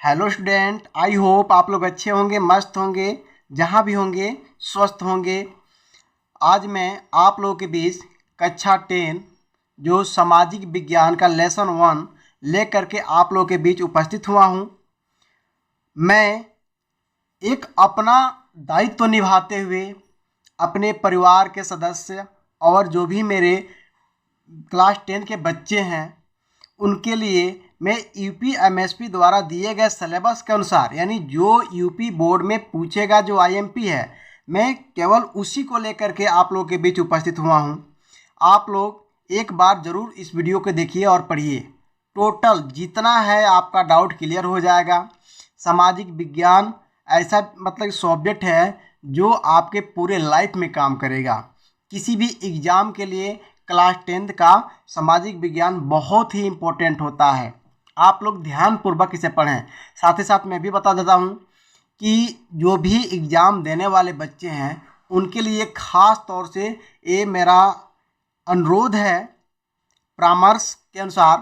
Hello student, I hope आप लोग अच्छे होंगे, मस्त होंगे, जहाँ भी होंगे स्वस्थ होंगे। आज मैं आप लोगों के बीच कक्षा 10 जो सामाजिक विज्ञान का लेसन 1 लेकर के आप लोगों के बीच उपस्थित हुआ हूँ। मैं एक अपना दायित्व निभाते हुए अपने परिवार के सदस्य और जो भी मेरे क्लास 10 के बच्चे हैं उनके लिए मैं यूपी एमएसपी द्वारा दिए गए सिलेबस के अनुसार, यानी जो यूपी बोर्ड में पूछेगा, जो आईएमपी है, मैं केवल उसी को लेकर के आप लोगों के बीच उपस्थित हुआ हूँ। आप लोग एक बार ज़रूर इस वीडियो को देखिए और पढ़िए। टोटल जितना है आपका डाउट क्लियर हो जाएगा। सामाजिक विज्ञान ऐसा मतलब सब्जेक्ट है जो आपके पूरे लाइफ में काम करेगा। किसी भी एग्ज़ाम के लिए क्लास 10 का सामाजिक विज्ञान बहुत ही इम्पोर्टेंट होता है। आप लोग ध्यानपूर्वक इसे पढ़ें। साथ ही साथ मैं भी बता देता हूँ कि जो भी एग्ज़ाम देने वाले बच्चे हैं उनके लिए ख़ास तौर से ये मेरा अनुरोध है, परामर्श के अनुसार,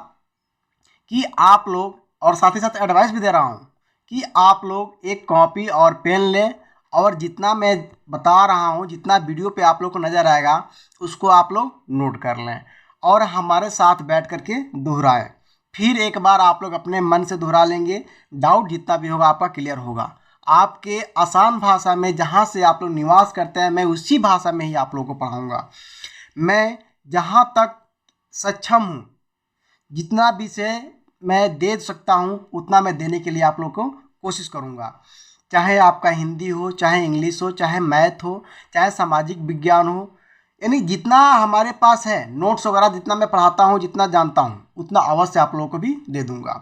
कि आप लोग, और साथ ही साथ एडवाइस भी दे रहा हूँ कि आप लोग एक कॉपी और पेन लें और जितना मैं बता रहा हूँ, जितना वीडियो पे आप लोग को नज़र आएगा उसको आप लोग नोट कर लें और हमारे साथ बैठ करके दोहराएं। फिर एक बार आप लोग अपने मन से दोहरा लेंगे, डाउट जितना भी होगा आपका क्लियर होगा। आपके आसान भाषा में जहाँ से आप लोग निवास करते हैं मैं उसी भाषा में ही आप लोगों को पढ़ाऊँगा। मैं जहाँ तक सक्षम हूँ, जितना विषय मैं दे सकता हूँ उतना मैं देने के लिए आप लोग को कोशिश करूँगा। चाहे आपका हिंदी हो, चाहे इंग्लिश हो, चाहे मैथ हो, चाहे सामाजिक विज्ञान हो, यानी जितना हमारे पास है नोट्स वगैरह, जितना मैं पढ़ाता हूँ, जितना जानता हूँ उतना अवश्य आप लोगों को भी दे दूँगा।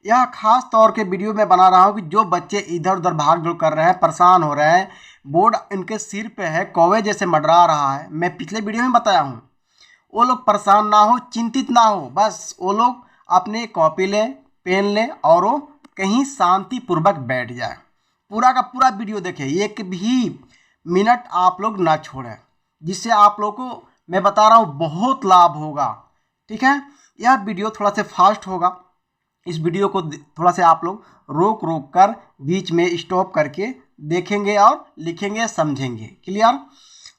यह खास तौर के वीडियो में बना रहा हूँ कि जो बच्चे इधर उधर भाग दौड़ कर रहे हैं, परेशान हो रहे हैं, बोर्ड इनके सिर पे है, कौवे जैसे मंडरा रहा है, मैं पिछले वीडियो में बताया हूँ, वो लोग परेशान ना हो, चिंतित ना हो। बस वो लोग अपने कॉपी लें, पेन लें और वो कहीं शांतिपूर्वक बैठ जाए। पूरा का पूरा वीडियो देखें, एक भी मिनट आप लोग ना छोड़ें, जिससे आप लोग को मैं बता रहा हूँ बहुत लाभ होगा। ठीक है, यह वीडियो थोड़ा सा फास्ट होगा। इस वीडियो को थोड़ा सा आप लोग रोक रोक कर बीच में स्टॉप करके देखेंगे और लिखेंगे, समझेंगे। क्लियर?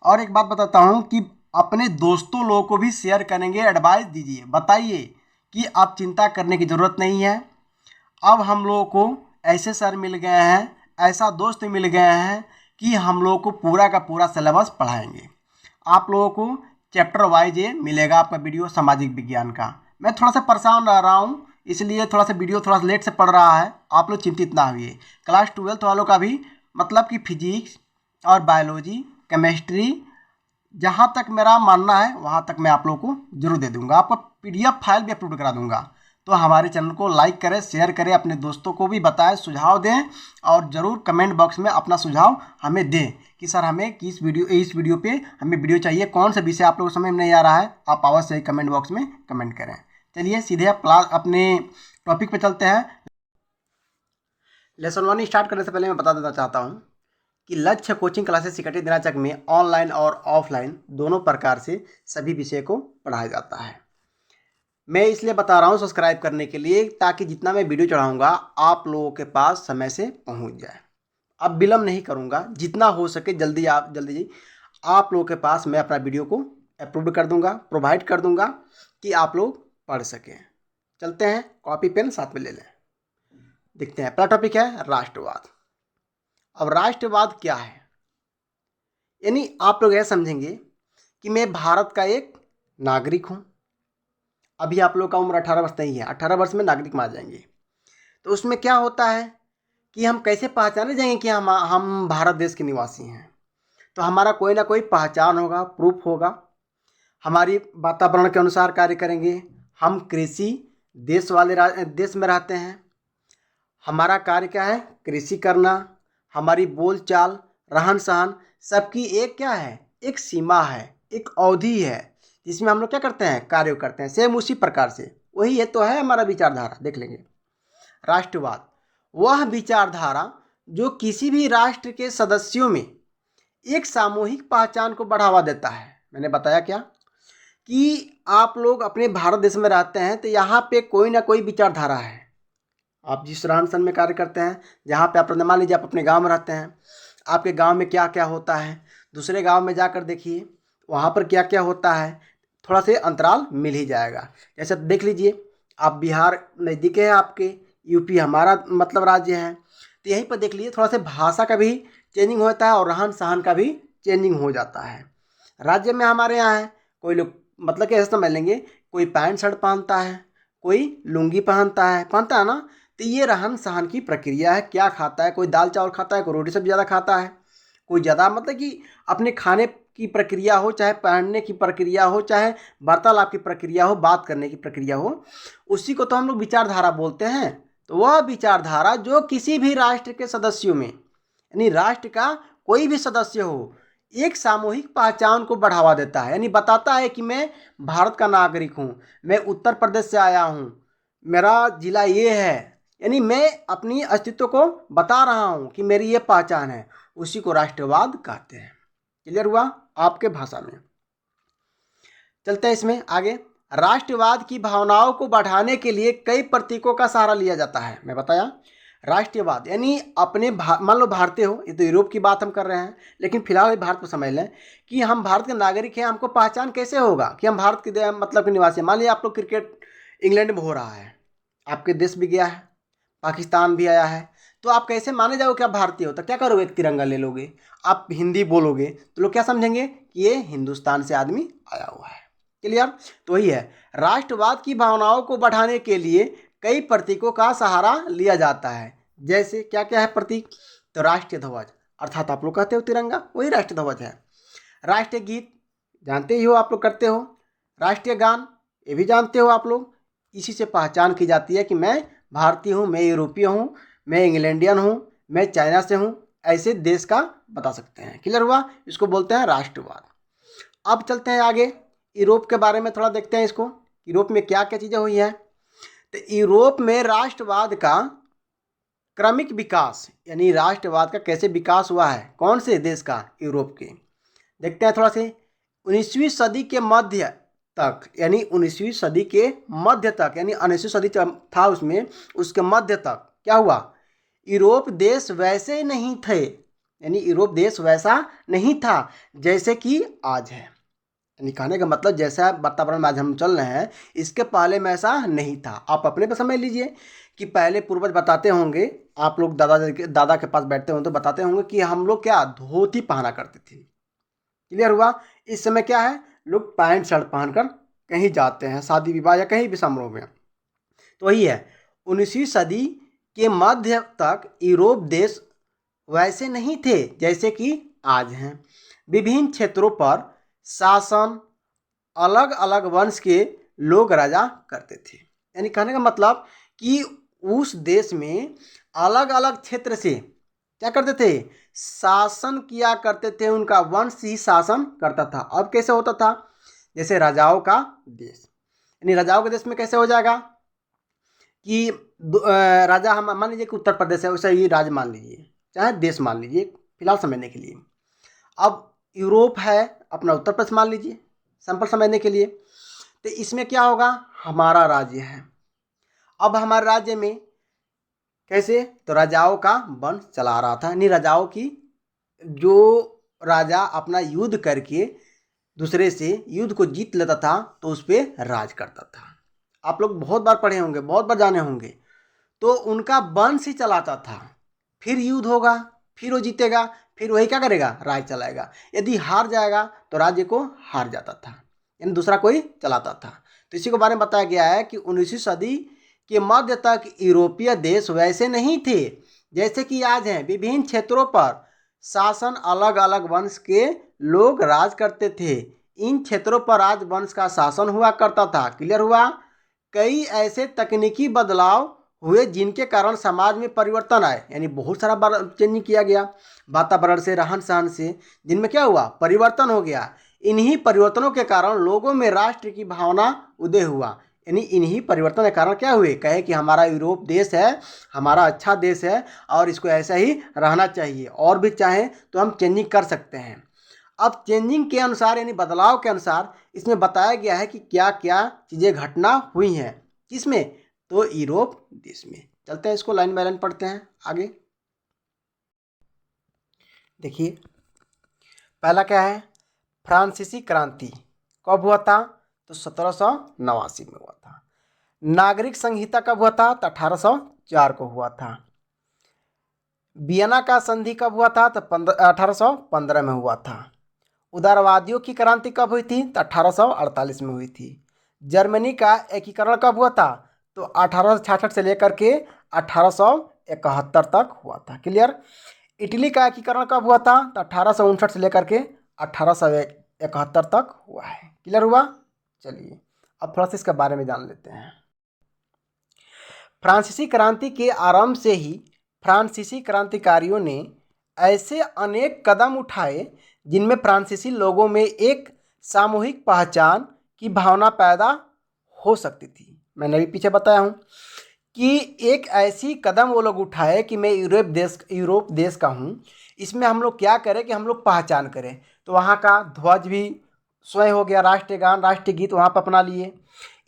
और एक बात बताता हूँ कि अपने दोस्तों लोगों को भी शेयर करेंगे, एडवाइस दीजिए, बताइए कि अब चिंता करने की ज़रूरत नहीं है। अब हम लोगों को ऐसे सर मिल गए हैं, ऐसा दोस्त मिल गए हैं कि हम लोगों को पूरा का पूरा सिलेबस पढ़ाएंगे। आप लोगों को चैप्टर वाइज ये मिलेगा आपका वीडियो सामाजिक विज्ञान का। मैं थोड़ा सा परेशान रह रहा हूँ, इसलिए थोड़ा सा वीडियो थोड़ा सा लेट से पड़ रहा है। आप लोग चिंतित ना हुए। क्लास 12 वालों का भी मतलब कि फिजिक्स और बायोलॉजी, केमिस्ट्री, जहाँ तक मेरा मानना है वहाँ तक मैं आप लोगों को जरूर दे दूंगा। आपको पीडीएफ फाइल भी अपलोड करा दूंगा। तो हमारे चैनल को लाइक करें, शेयर करें, अपने दोस्तों को भी बताएं, सुझाव दें और ज़रूर कमेंट बॉक्स में अपना सुझाव हमें दें कि सर हमें किस वीडियो, इस वीडियो पे हमें वीडियो चाहिए, कौन सा विषय आप लोगों को समझ में नहीं आ रहा है, आप अवश्य ही कमेंट बॉक्स में कमेंट करें। चलिए सीधे आप क्लास अपने टॉपिक पे चलते हैं। लेसन 1 स्टार्ट करने से पहले मैं बता देना चाहता हूँ कि लक्ष्य कोचिंग क्लासेस सिकटी दिनाचक में ऑनलाइन और ऑफलाइन दोनों प्रकार से सभी विषय को पढ़ाया जाता है। मैं इसलिए बता रहा हूँ सब्सक्राइब करने के लिए, ताकि जितना मैं वीडियो चढ़ाऊँगा आप लोगों के पास समय से पहुँच जाए। अब विलम्ब नहीं करूँगा, जितना हो सके जल्दी आप लोगों के पास मैं अपना वीडियो को अपलोड कर दूँगा, प्रोवाइड कर दूँगा कि आप लोग पढ़ सकें। चलते हैं, कॉपी पेन साथ में ले लें, देखते हैं। पहला टॉपिक है राष्ट्रवाद। अब राष्ट्रवाद क्या है, यानी आप लोग यह समझेंगे कि मैं भारत का एक नागरिक हूँ। अभी आप लोग का उम्र 18 वर्ष नहीं है, 18 वर्ष में नागरिक मान जाएंगे। तो उसमें क्या होता है कि हम कैसे पहचाने जाएंगे कि हम भारत देश के निवासी हैं। तो हमारा कोई ना कोई पहचान होगा, प्रूफ होगा। हमारी वातावरण के अनुसार कार्य करेंगे। हम कृषि देश में रहते हैं। हमारा कार्य क्या है? कृषि करना। हमारी बोलचाल, रहन सहन, सबकी एक क्या है? एक सीमा है, एक अवधि है, जिसमें हम लोग क्या करते हैं? कार्य करते हैं। सेम उसी प्रकार से वही ये तो है हमारा विचारधारा। देख लेंगे। राष्ट्रवाद वह विचारधारा जो किसी भी राष्ट्र के सदस्यों में एक सामूहिक पहचान को बढ़ावा देता है। मैंने बताया क्या कि आप लोग अपने भारत देश में रहते हैं तो यहाँ पे कोई ना कोई विचारधारा है। आप जिस रहन सहन में कार्य करते हैं, जहाँ पे आप मान लीजिए आप अपने गांव में रहते हैं, आपके गांव में क्या क्या होता है, दूसरे गांव में जाकर देखिए वहाँ पर क्या क्या होता है, थोड़ा से अंतराल मिल ही जाएगा। जैसे देख लीजिए, आप बिहार नज़दीक है आपके, यूपी हमारा मतलब राज्य है, तो यहीं पर देख लीजिए थोड़ा सा भाषा का भी चेंजिंग होता है और रहन सहन का भी चेंजिंग हो जाता है। राज्य में हमारे यहाँ है, कोई लोग मतलब कि ऐसा समझ लेंगे, कोई पैंट शर्ट पहनता है, कोई लुंगी पहनता है ना। तो ये रहन सहन की प्रक्रिया है, क्या खाता है, कोई दाल चावल खाता है, कोई रोटी सब्जी ज़्यादा खाता है, कोई ज़्यादा मतलब कि अपने खाने की प्रक्रिया हो, चाहे पहनने की प्रक्रिया हो, चाहे वार्तालाप की प्रक्रिया हो, बात करने की प्रक्रिया हो, उसी को तो हम लोग विचारधारा बोलते हैं। तो वह विचारधारा जो किसी भी राष्ट्र के सदस्यों में, यानी राष्ट्र का कोई भी सदस्य हो, एक सामूहिक पहचान को बढ़ावा देता है, यानी बताता है कि मैं भारत का नागरिक हूँ, मैं उत्तर प्रदेश से आया हूँ, मेरा जिला ये है, यानी मैं अपनी अस्तित्व को बता रहा हूँ कि मेरी ये पहचान है। उसी को राष्ट्रवाद कहते हैं। क्लियर हुआ आपके भाषा में? चलते हैं इसमें आगे। राष्ट्रवाद की भावनाओं को बढ़ाने के लिए कई प्रतीकों का सहारा लिया जाता है। मैं बताया राष्ट्रवाद यानी अपने मान लो भारतीय हो, ये तो यूरोप की बात हम कर रहे हैं, लेकिन फिलहाल भारत को समझ लें कि हम भारत के नागरिक हैं। हमको पहचान कैसे होगा कि हम भारत के मतलब के निवासी हैं। मान लिया आप लोग क्रिकेट इंग्लैंड में हो रहा है, आपके देश भी गया है, पाकिस्तान भी आया है, तो आप कैसे माने जाओगे कि आप भारतीय हो? तो क्या करोगे? एक तिरंगा ले लोगे, आप हिंदी बोलोगे तो लोग क्या समझेंगे कि ये हिंदुस्तान से आदमी आया हुआ है। क्लियर? तो वही है, राष्ट्रवाद की भावनाओं को बढ़ाने के लिए कई प्रतीकों का सहारा लिया जाता है। जैसे क्या क्या है प्रतीक? तो राष्ट्रीय ध्वज, अर्थात आप लोग कहते हो तिरंगा, वही राष्ट्रीय ध्वज है। राष्ट्रीय गीत जानते ही हो आप लोग, करते हो। राष्ट्रीय गान ये भी जानते हो आप लोग। इसी से पहचान की जाती है कि मैं भारतीय हूँ, मैं यूरोपीय हूँ, मैं इंग्लैंडियन हूँ, मैं चाइना से हूँ, ऐसे देश का बता सकते हैं। क्लियर हुआ? इसको बोलते हैं राष्ट्रवाद। अब चलते हैं आगे, यूरोप के बारे में थोड़ा देखते हैं इसको, यूरोप में क्या क्या चीज़ें हुई हैं। तो यूरोप में राष्ट्रवाद का क्रमिक विकास, यानी राष्ट्रवाद का कैसे विकास हुआ है, कौन से देश का? यूरोप के। देखते हैं थोड़ा से। 19वीं सदी के मध्य तक, यानी 19वीं सदी के मध्य तक, यानी 19वीं सदी था उसमें, उसके मध्य तक क्या हुआ? यूरोप देश वैसे नहीं थे, यानी यूरोप देश वैसा नहीं था जैसे कि आज है। यानी कहने का मतलब जैसा वातावरण में आज हम चल रहे हैं, इसके पहले में ऐसा नहीं था। आप अपने पे समझ लीजिए कि पहले पूर्वज बताते होंगे, आप लोग दादा के पास बैठते होंगे तो बताते होंगे कि हम लोग क्या धोती पहना करते थे। क्लियर हुआ? इस समय क्या है, लोग पैंट शर्ट पहनकर कहीं जाते हैं, शादी विवाह या कहीं भी समारोह में। तो वही है, 19वीं सदी के मध्य तक यूरोप देश वैसे नहीं थे जैसे कि आज हैं। विभिन्न क्षेत्रों पर शासन अलग अलग वंश के लोग राजा करते थे। यानी कहने का मतलब कि उस देश में अलग अलग क्षेत्र से क्या करते थे? शासन किया करते थे, उनका वंश ही शासन करता था। अब कैसे होता था? जैसे राजाओं का देश, यानी राजाओं के देश में कैसे हो जाएगा कि राजा, हम मान लीजिए कि उत्तर प्रदेश है, वैसे ही राज्य मान लीजिए, चाहे देश मान लीजिए फिलहाल समझने के लिए। अब यूरोप है, अपना उत्तर प्रदेश मान लीजिए सैंपल समझने के लिए। तो इसमें क्या होगा? हमारा राज्य है। अब हमारे राज्य में कैसे? तो राजाओं का वंश चला रहा था, यानी राजाओं की, जो राजा अपना युद्ध करके दूसरे से युद्ध को जीत लेता था तो उस पर राज करता था। आप लोग बहुत बार पढ़े होंगे, बहुत बार जाने होंगे। तो उनका वंश ही चलाता था, फिर युद्ध होगा, फिर वो जीतेगा, फिर वही क्या करेगा? राज चलाएगा। यदि हार जाएगा तो राज्य को हार जाता था, यानी दूसरा कोई चलाता था। तो इसी के बारे में बताया गया है कि 19वीं सदी के मध्य तक यूरोपीय देश वैसे नहीं थे जैसे कि आज हैं। विभिन्न क्षेत्रों पर शासन अलग अलग वंश के लोग राज करते थे। इन क्षेत्रों पर राजवंश का शासन हुआ करता था। क्लियर हुआ? कई ऐसे तकनीकी बदलाव हुए जिनके कारण समाज में परिवर्तन आए, यानी बहुत सारा चेंजिंग किया गया वातावरण से, रहन सहन से, जिनमें क्या हुआ? परिवर्तन हो गया। इन्हीं परिवर्तनों के कारण लोगों में राष्ट्र की भावना उदय हुआ, यानी इन्हीं परिवर्तन के कारण क्या हुए? कहे कि हमारा यूरोप देश है, हमारा अच्छा देश है और इसको ऐसा ही रहना चाहिए, और भी चाहें तो हम चेंजिंग कर सकते हैं। अब चेंजिंग के अनुसार, यानी बदलाव के अनुसार, इसमें बताया गया है कि क्या क्या चीज़ें घटना हुई हैं। किसमें? तो यूरोप देश में। चलते हैं, इसको लाइन बाय लाइन पढ़ते हैं आगे। देखिए पहला क्या है, फ्रांसीसी क्रांति कब हुआ था, तो 1789 में हुआ था। नागरिक संहिता कब हुआ था, तो 1804 को हुआ था। वियना का संधि कब हुआ था, तो 1815 में हुआ था। उदारवादियों की क्रांति कब हुई थी, तो 1848 में हुई थी। जर्मनी का एकीकरण कब हुआ था, तो 1866 से लेकर के 1871 तक हुआ था। क्लियर। इटली का एकीकरण कब हुआ था, तो 1859 से लेकर के 1871 तक हुआ है। क्लियर हुआ। चलिए अब थोड़ा सा इसके बारे में जान लेते हैं। फ्रांसीसी क्रांति के आरंभ से ही फ्रांसीसी क्रांतिकारियों ने ऐसे अनेक कदम उठाए जिनमें फ्रांसीसी लोगों में एक सामूहिक पहचान की भावना पैदा हो सकती थी। मैंने भी पीछे बताया हूँ कि एक ऐसी कदम वो लोग उठाए कि मैं यूरोप देश का हूँ, इसमें हम लोग क्या करें कि हम लोग पहचान करें। तो वहाँ का ध्वज भी स्वयं हो गया, राष्ट्रीय गान राष्ट्रीय गीत वहाँ पर अपना लिए।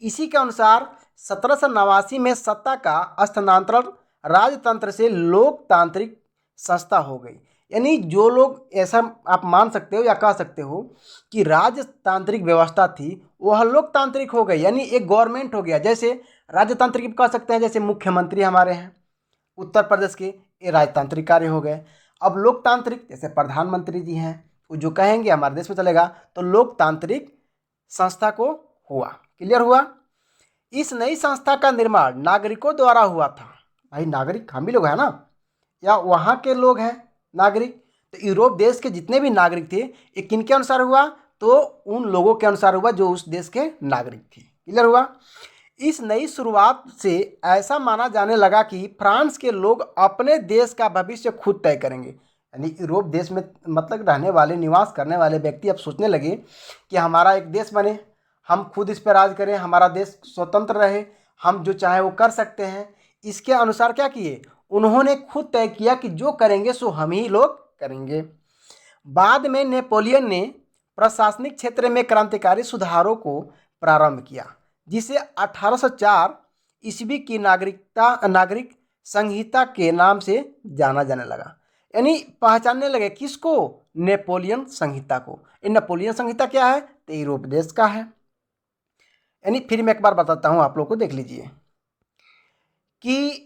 इसी के अनुसार 1789 में सत्ता का स्थानांतरण राजतंत्र से लोकतांत्रिक संस्था हो गई। यानी जो लोग, ऐसा आप मान सकते हो या कह सकते हो कि राजतांत्रिक व्यवस्था थी वह लोकतांत्रिक हो गई, यानी एक गवर्नमेंट हो गया। जैसे राजतांत्रिक कह सकते हैं, जैसे मुख्यमंत्री हमारे हैं उत्तर प्रदेश के, ये राजतांत्रिक कार्य हो गए। अब लोकतांत्रिक जैसे प्रधानमंत्री जी हैं, वो जो कहेंगे हमारे देश में चलेगा, तो लोकतांत्रिक संस्था को हुआ। क्लियर हुआ। इस नई संस्था का निर्माण नागरिकों द्वारा हुआ था। भाई नागरिक हम भी लोग हैं ना, या वहाँ के लोग हैं नागरिक। तो यूरोप देश के जितने भी नागरिक थे ये किनके अनुसार हुआ, तो उन लोगों के अनुसार हुआ जो उस देश के नागरिक थे। क्लियर हुआ। इस नई शुरुआत से ऐसा माना जाने लगा कि फ्रांस के लोग अपने देश का भविष्य खुद तय करेंगे। यानी यूरोप देश में मतलब रहने वाले, निवास करने वाले व्यक्ति अब सोचने लगे कि हमारा एक देश बने, हम खुद इस पर राज करें, हमारा देश स्वतंत्र रहे, हम जो चाहे वो कर सकते हैं। इसके अनुसार क्या किए, उन्होंने खुद तय किया कि जो करेंगे सो हम ही लोग करेंगे। बाद में नेपोलियन ने प्रशासनिक क्षेत्र में क्रांतिकारी सुधारों को प्रारंभ किया, जिसे 1804 ईस्वी की नागरिक संहिता के नाम से जाना जाने लगा। यानी पहचानने लगे किसको, नेपोलियन संहिता को। ये नेपोलियन संहिता क्या है, तो यूरोप देश का है। यानी फिर मैं एक बार बताता हूँ, आप लोग को देख लीजिए कि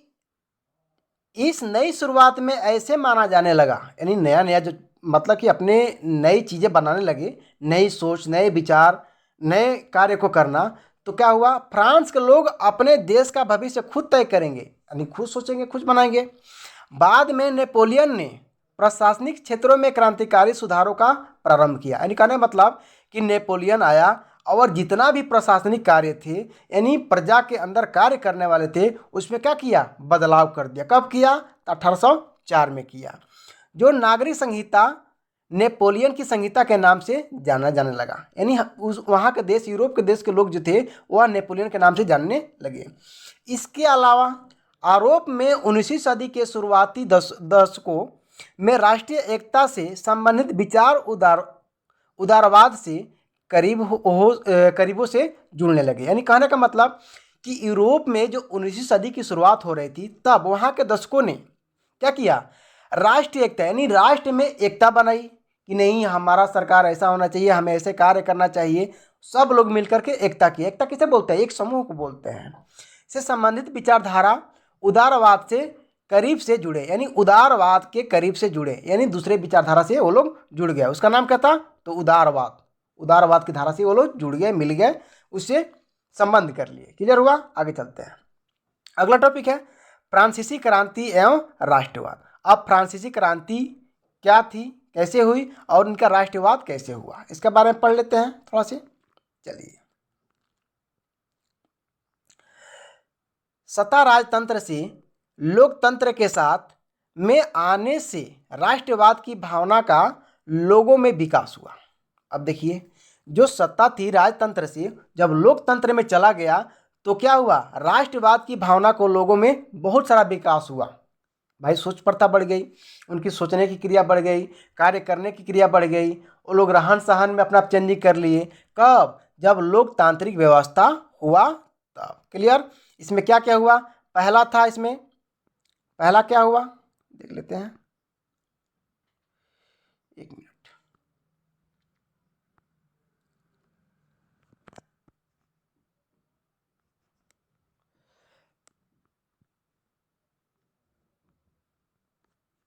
इस नई शुरुआत में ऐसे माना जाने लगा, यानी नया नया जो मतलब कि अपने नई चीज़ें बनाने लगे, नई सोच, नए विचार, नए कार्य को करना। तो क्या हुआ, फ्रांस के लोग अपने देश का भविष्य खुद तय करेंगे, यानी खुद सोचेंगे, खुद बनाएंगे। बाद में नेपोलियन ने प्रशासनिक क्षेत्रों में क्रांतिकारी सुधारों का प्रारंभ किया। यानी कहने मतलब कि नेपोलियन आया और जितना भी प्रशासनिक कार्य थे, यानी प्रजा के अंदर कार्य करने वाले थे, उसमें क्या किया, बदलाव कर दिया। कब किया, तो 1804 में किया। जो नागरिक संहिता नेपोलियन की संहिता के नाम से जाना जाने लगा। यानी उस वहाँ के देश, यूरोप के देश के लोग जो थे वह नेपोलियन के नाम से जानने लगे। इसके अलावा यूरोप में 19वीं सदी के शुरुआती दशकों में राष्ट्रीय एकता से संबंधित विचार उदारवाद से करीबों से जुड़ने लगे। यानी कहने का मतलब कि यूरोप में जो 19वीं सदी की शुरुआत हो रही थी, तब वहाँ के दशकों ने क्या किया, राष्ट्रीय एकता, यानी राष्ट्र में एकता बनाई कि नहीं हमारा सरकार ऐसा होना चाहिए, हमें ऐसे कार्य करना चाहिए। सब लोग मिलकर के एकता की, एकता किसे बोलते हैं, एक समूह को बोलते हैं। से संबंधित विचारधारा उदारवाद से करीब से जुड़े, यानी उदारवाद के करीब से जुड़े, यानी दूसरे विचारधारा से वो लोग जुड़ गए। उसका नाम क्या था, तो उदारवाद की धारा से वो लोग जुड़ गए, मिल गए, उससे संबंध कर लिए। क्लियर हुआ। आगे चलते हैं। अगला टॉपिक है फ्रांसीसी क्रांति एवं राष्ट्रवाद। अब फ्रांसीसी क्रांति क्या थी, कैसे हुई और इनका राष्ट्रवाद कैसे हुआ, इसके बारे में पढ़ लेते हैं थोड़ा से। चलिए, सत्ता राजतंत्र से लोकतंत्र के साथ में आने से राष्ट्रवाद की भावना का लोगों में विकास हुआ। अब देखिए, जो सत्ता थी राजतंत्र से जब लोकतंत्र में चला गया तो क्या हुआ, राष्ट्रवाद की भावना को लोगों में बहुत सारा विकास हुआ। भाई सोच प्रथा बढ़ गई, उनकी सोचने की क्रिया बढ़ गई, कार्य करने की क्रिया बढ़ गई, वो लोग रहन सहन में अपना चेंजिंग कर लिए। कब, जब लोकतांत्रिक व्यवस्था हुआ तब। क्लियर। इसमें क्या क्या हुआ, पहला था इसमें पहला क्या हुआ देख लेते हैं, एक मिनट।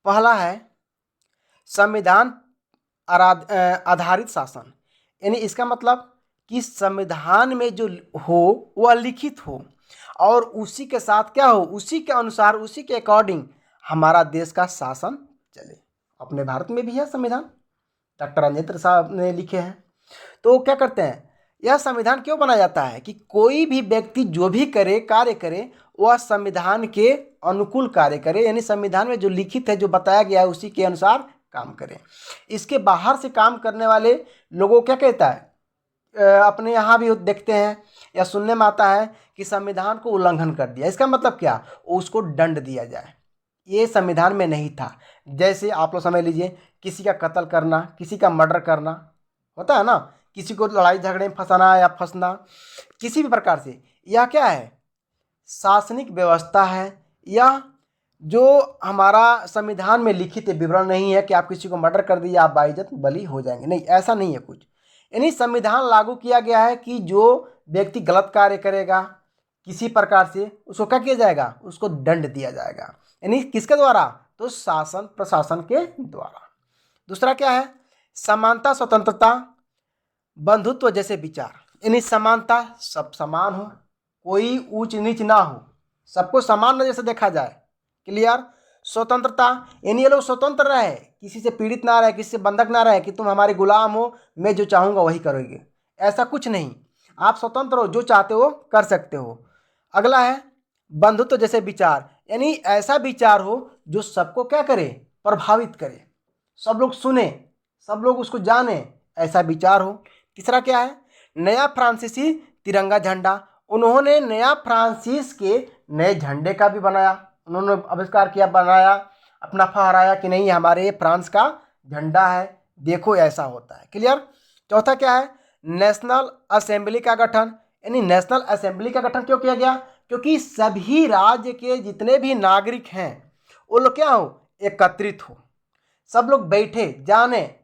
पहला है संविधान आधारित शासन, यानी इसका मतलब कि संविधान में जो हो वह लिखित हो और उसी के साथ क्या हो, उसी के अनुसार, उसी के अकॉर्डिंग हमारा देश का शासन चले। अपने भारत में भी है संविधान, डॉक्टर अंबेडकर साहब ने लिखे हैं। तो क्या करते हैं, यह संविधान क्यों बनाया जाता है कि कोई भी व्यक्ति जो भी करे, कार्य करे, वह संविधान के अनुकूल कार्य करे, यानी संविधान में जो लिखित है, जो बताया गया है, उसी के अनुसार काम करें। इसके बाहर से काम करने वाले लोगों को क्या कहता है, अपने यहाँ भी देखते हैं या सुनने में आता है कि संविधान को उल्लंघन कर दिया। इसका मतलब क्या, उसको दंड दिया जाए। ये संविधान में नहीं था। जैसे आप लोग समझ लीजिए, किसी का कत्ल करना, किसी का मर्डर करना होता है ना, किसी को लड़ाई झगड़े में फंसाना या फंसना किसी भी प्रकार से, यह क्या है, शासनिक व्यवस्था है। यह जो हमारा संविधान में लिखित विवरण नहीं है कि आप किसी को मर्डर कर दिए आप बाइज्जत बली हो जाएंगे, नहीं, ऐसा नहीं है कुछ। यानी संविधान लागू किया गया है कि जो व्यक्ति गलत कार्य करेगा किसी प्रकार से, उसको क्या किया जाएगा, उसको दंड दिया जाएगा। यानी किसके द्वारा, तो शासन प्रशासन के द्वारा। दूसरा क्या है, समानता, स्वतंत्रता, बंधुत्व जैसे विचार, यानी समानता, सब समान हो, कोई ऊंच नीच ना हो, सबको समान नजर से देखा जाए। क्लियर। स्वतंत्रता, यानी ये लोग स्वतंत्र रहे, किसी से पीड़ित ना रहे, किसी से बंधक ना रहे कि तुम हमारे गुलाम हो, मैं जो चाहूँगा वही करोगे, ऐसा कुछ नहीं। आप स्वतंत्र हो, जो चाहते हो कर सकते हो। अगला है बंधुत्व जैसे विचार, यानी ऐसा विचार हो जो सबको क्या करे, प्रभावित करे, सब लोग सुने, सब लोग उसको जाने, ऐसा विचार हो। तीसरा क्या है, नया फ्रांसीसी तिरंगा झंडा, उन्होंने नया फ्रांसीस के नए झंडे का भी बनाया, उन्होंने आविष्कार किया, बनाया, अपना फहराया कि नहीं हमारे फ्रांस का झंडा है, देखो ऐसा होता है। क्लियर। चौथा क्या है, नेशनल असेंबली का गठन, यानी नेशनल असेंबली का गठन क्यों किया गया, क्योंकि सभी राज्य के जितने भी नागरिक हैं वो लोग क्या हो, एकत्रित हो, सब लोग बैठे, जाने,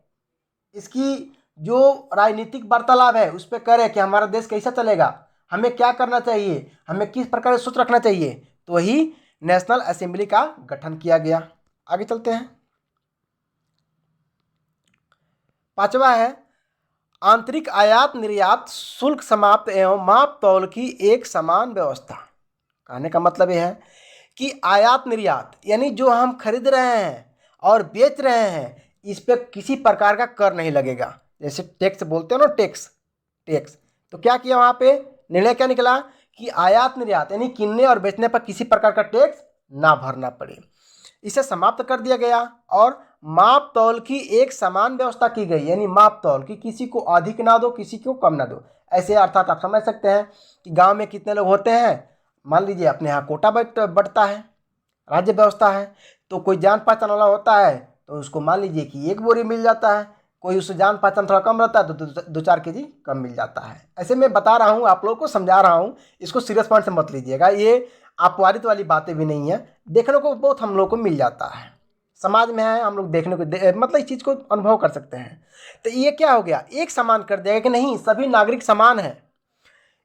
इसकी जो राजनीतिक वार्तालाप है उस पर करें कि हमारा देश कैसा चलेगा, हमें क्या करना चाहिए, हमें किस प्रकार से सोच रखना चाहिए। तो वही नेशनल असेंबली का गठन किया गया। आगे चलते हैं। पांचवा है आंतरिक आयात निर्यात शुल्क समाप्त एवं माप तौल की एक समान व्यवस्था। कहने का मतलब यह है कि आयात निर्यात यानी जो हम खरीद रहे हैं और बेच रहे हैं, इस पर किसी प्रकार का कर नहीं लगेगा। जैसे टैक्स बोलते हो ना, टैक्स टैक्स तो क्या किया वहाँ पे, निर्णय क्या निकला कि आयात निर्यात यानी किनने और बेचने पर किसी प्रकार का टैक्स ना भरना पड़े, इसे समाप्त कर दिया गया। और माप तौल की एक समान व्यवस्था की गई, यानी माप तौल की किसी को अधिक ना दो, किसी को कम ना दो। ऐसे अर्थात आप समझ सकते हैं कि गांव में कितने लोग होते हैं, मान लीजिए अपने यहाँ कोटा बढ़ता है, राज्य व्यवस्था है, तो कोई जान पहचान वाला होता है तो उसको मान लीजिए कि 1 बोरी मिल जाता है, कोई उससे जान पहचान थोड़ा कम रहता है तो 2-4 केजी कम मिल जाता है। ऐसे मैं बता रहा हूँ, आप लोगों को समझा रहा हूँ, इसको सीरियस पॉइंट से मत लीजिएगा, ये अपवादित वाली बातें भी नहीं है, देखने को बहुत हम लोग को मिल जाता है, समाज में है, हम लोग देखने को मतलब इस चीज़ को अनुभव कर सकते हैं। तो ये क्या हो गया, एक समान कर दिया कि नहीं सभी नागरिक समान हैं,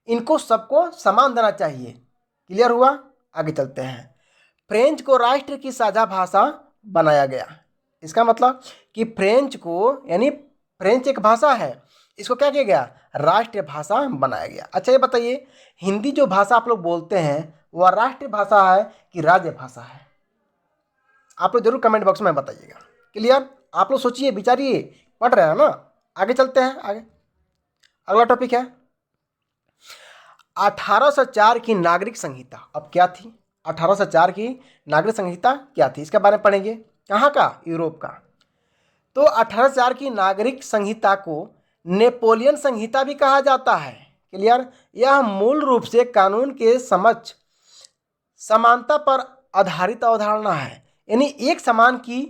इनको सबको समान देना चाहिए। क्लियर हुआ। आगे चलते हैं। फ्रेंच को राष्ट्र की साझा भाषा बनाया गया। इसका मतलब कि फ्रेंच को, यानी फ्रेंच एक भाषा है, इसको क्या किया गया, राष्ट्रीय भाषा बनाया गया। अच्छा ये बताइए, हिंदी जो भाषा आप लोग बोलते हैं वह राष्ट्रीय भाषा है कि राज्य भाषा है, आप लोग जरूर कमेंट बॉक्स में बताइएगा। क्लियर। आप लोग सोचिए, विचारिए, पढ़ रहे हैं ना। आगे चलते हैं। आगे अगला टॉपिक है 1804 की नागरिक संहिता। अब क्या थी 1804 की नागरिक संहिता, क्या थी इसके बारे में पढ़ेंगे। कहाँ का, यूरोप का। तो 1804 की नागरिक संहिता को नेपोलियन संहिता भी कहा जाता है। क्लियर। यह मूल रूप से कानून के समक्ष समानता पर आधारित अवधारणा है, यानी एक समान की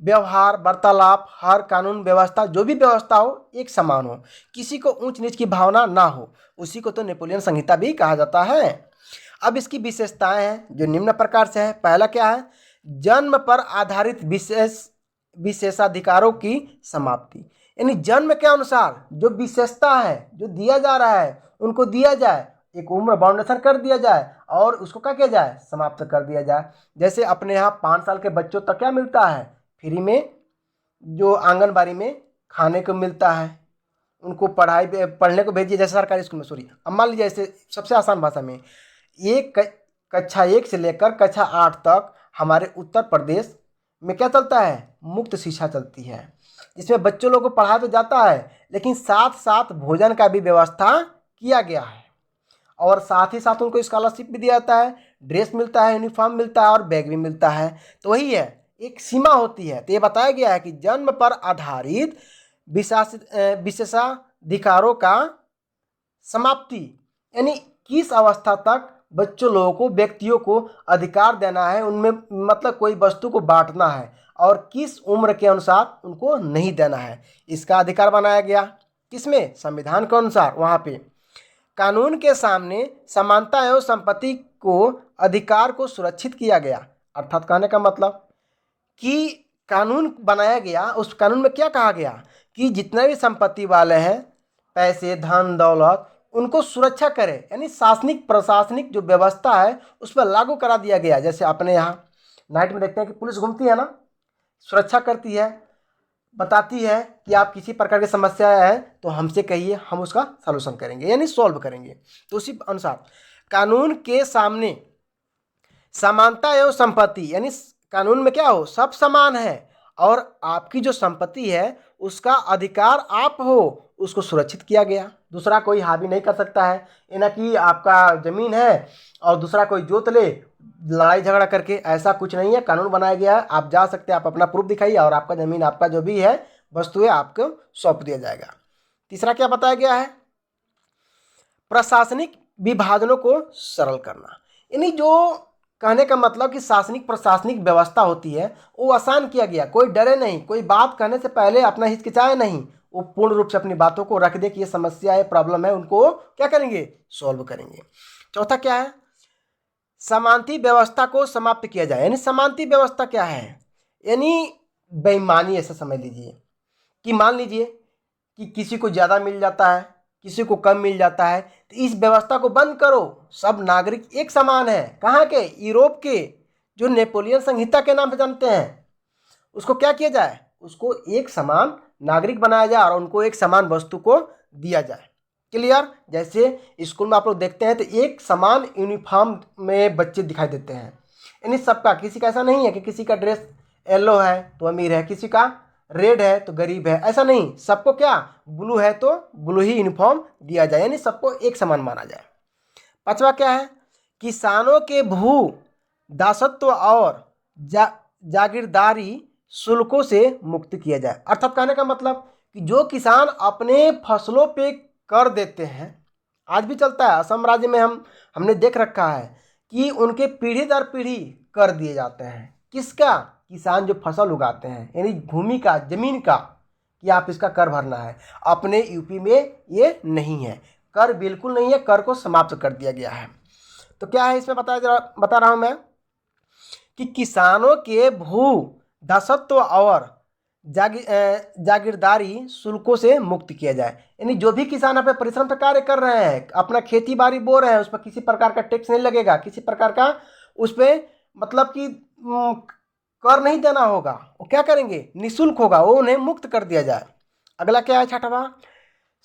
व्यवहार वार्तालाप, हर कानून व्यवस्था, जो भी व्यवस्था हो एक समान हो, किसी को ऊंच नीच की भावना ना हो, उसी को तो नेपोलियन संहिता भी कहा जाता है। अब इसकी विशेषताएं हैं जो निम्न प्रकार से है। पहला क्या है, जन्म पर आधारित विशेषाधिकारों की समाप्ति, यानी जन्म के अनुसार जो विशेषता है जो दिया जा रहा है उनको दिया जाए, एक उम्र बाउंडेशन कर दिया जाए और उसको क्या किया जाए, समाप्त कर दिया जाए। जैसे अपने यहाँ 5 साल के बच्चों तक क्या मिलता है, फ्री में जो आंगनबाड़ी में खाने को मिलता है, उनको पढ़ने को भेजिए, जैसे सरकारी स्कूल में, सॉरी, अब मान लीजिए ऐसे सबसे आसान भाषा में, कक्षा 1 से लेकर कक्षा 8 तक हमारे उत्तर प्रदेश में क्या चलता है, मुफ्त शिक्षा चलती है, जिसमें बच्चों लोगों को पढ़ाया तो जाता है लेकिन साथ साथ भोजन का भी व्यवस्था किया गया है और साथ ही साथ उनको स्कॉलरशिप भी दिया जाता है, ड्रेस मिलता है, यूनिफॉर्म मिलता है और बैग भी मिलता है। तो वही है, एक सीमा होती है। तो ये बताया गया है कि जन्म पर आधारित विशेषाधिकारों का समाप्ति, यानी किस अवस्था तक बच्चों लोगों को, व्यक्तियों को अधिकार देना है, उनमें मतलब कोई वस्तु को बांटना है और किस उम्र के अनुसार उनको नहीं देना है, इसका अधिकार बनाया गया। किसमें, संविधान के अनुसार। वहाँ पे कानून के सामने समानता एवं संपत्ति को अधिकार को सुरक्षित किया गया। अर्थात कहने का मतलब कि कानून बनाया गया, उस कानून में क्या कहा गया कि जितने भी संपत्ति वाले हैं, पैसे, धन, दौलत, उनको सुरक्षा करे, यानी शासनिक प्रशासनिक जो व्यवस्था है उस पर लागू करा दिया गया। जैसे अपने यहाँ नाइट में देखते हैं कि पुलिस घूमती है ना, सुरक्षा करती है, बताती है कि आप किसी प्रकार की समस्या है तो हमसे कहिए, हम उसका सलूशन करेंगे, यानी सॉल्व करेंगे। तो उसी अनुसार कानून के सामने समानता एवं संपत्ति, यानी कानून में क्या हो, सब समान है और आपकी जो संपत्ति है उसका अधिकार आप हो, उसको सुरक्षित किया गया। दूसरा कोई हावी नहीं कर सकता है, ये ना कि आपका जमीन है और दूसरा कोई जोत ले लड़ाई झगड़ा करके, ऐसा कुछ नहीं है। कानून बनाया गया है, आप जा सकते हैं, आप अपना प्रूफ दिखाइए और आपका जमीन, आपका जो भी है वस्तु है, आपको सौंप दिया जाएगा। तीसरा क्या बताया गया है, प्रशासनिक विभाजनों को सरल करना, यानी जो कहने का मतलब कि शासनिक प्रशासनिक व्यवस्था होती है वो आसान किया गया। कोई डरे नहीं, कोई बात कहने से पहले अपना हिचकिचाए नहीं, वो पूर्ण रूप से अपनी बातों को रख दे कि ये समस्या है, प्रॉब्लम है, उनको क्या करेंगे, सॉल्व करेंगे। चौथा क्या है, समानती व्यवस्था को समाप्त किया जाए। यानी समानती व्यवस्था क्या है, यानी बेईमानी, ऐसा समझ लीजिए कि मान लीजिए कि किसी को ज़्यादा मिल जाता है, किसी को कम मिल जाता है, तो इस व्यवस्था को बंद करो, सब नागरिक एक समान है। कहाँ के, यूरोप के, जो नेपोलियन संहिता के नाम से जानते हैं, उसको क्या किया जाए, उसको एक समान नागरिक बनाया जाए और उनको एक समान वस्तु को दिया जाए। क्लियर। जैसे स्कूल में आप लोग देखते हैं तो एक समान यूनिफॉर्म में बच्चे दिखाई देते हैं, यानी सबका, किसी का ऐसा नहीं है कि किसी का ड्रेस येलो है तो अमीर है, किसी का रेड है तो गरीब है, ऐसा नहीं, सबको क्या, ब्लू है तो ब्लू ही यूनिफॉर्म दिया जाए, यानी सबको एक समान माना जाए। पांचवा क्या है, किसानों के भू दासत्व और जागीरदारी शुल्कों से मुक्त किया जाए। अर्थात कहने का मतलब कि जो किसान अपने फसलों पे कर देते हैं, आज भी चलता है, असम राज्य में हमने देख रखा है कि उनके पीढ़ी दर पीढ़ी कर दिए जाते हैं। किसका, किसान जो फसल उगाते हैं, यानी भूमि का, जमीन का, कि आप इसका कर भरना है। अपने यूपी में ये नहीं है, कर बिल्कुल नहीं है, कर को समाप्त कर दिया गया है। तो क्या है इसमें बता रहा हूं मैं कि किसानों के भू दासत्व और जागीरदारी शुल्कों से मुक्त किया जाए, यानी जो भी किसान अपने परिश्रम से कार्य कर रहे हैं, अपना खेती बाड़ी बो रहे हैं, उस पर किसी प्रकार का टैक्स नहीं लगेगा, किसी प्रकार का उस पर मतलब कि कर नहीं देना होगा, वो क्या करेंगे, निःशुल्क होगा, वो उन्हें मुक्त कर दिया जाए। अगला क्या है, छठवां,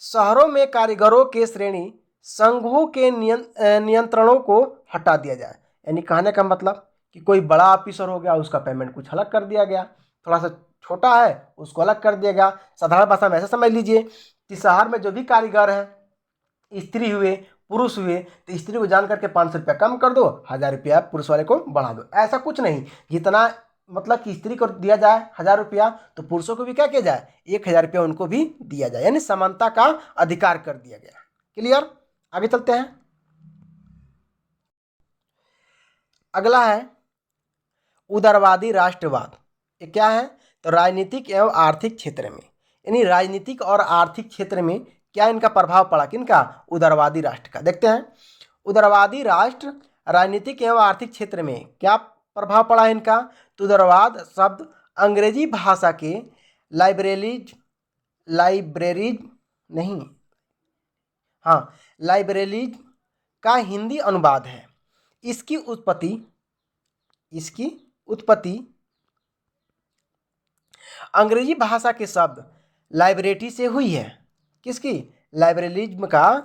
शहरों में कारीगरों के श्रेणी संघों के नियंत्रणों को हटा दिया जाए। यानी कहने का मतलब कि कोई बड़ा ऑफिसर हो गया, उसका पेमेंट कुछ अलग कर दिया गया, थोड़ा सा छोटा है उसको अलग कर दिया गया। साधारण भाषा में ऐसा समझ लीजिए कि शहर में जो भी कारीगर हैं, स्त्री हुए पुरुष हुए, तो स्त्री को जान करके 500 रुपया कम कर दो, 1000 रुपया पुरुष वाले को बढ़ा दो, ऐसा कुछ नहीं। जितना मतलब कि स्त्री को दिया जाए 1000 रुपया, तो पुरुषों को भी क्या किया जाए, 1000 रुपया उनको भी दिया जाए, यानी समानता का अधिकार कर दिया गया। क्लियर। आगे चलते हैं। अगला है उदारवादी राष्ट्रवाद। ये क्या है, तो राजनीतिक एवं आर्थिक क्षेत्र में, यानी राजनीतिक और आर्थिक क्षेत्र में क्या इनका प्रभाव पड़ा, किनका, उदारवादी राष्ट्र का। देखते हैं, उदारवादी राष्ट्र राजनीतिक एवं आर्थिक क्षेत्र में क्या प्रभाव पड़ा है इनका? तो उदारवाद शब्द अंग्रेजी भाषा के लाइब्रेरीज का हिंदी अनुवाद है। इसकी उत्पत्ति अंग्रेजी भाषा के शब्द लाइब्रेरी से हुई है। किसकी? लाइब्रेरिज्म का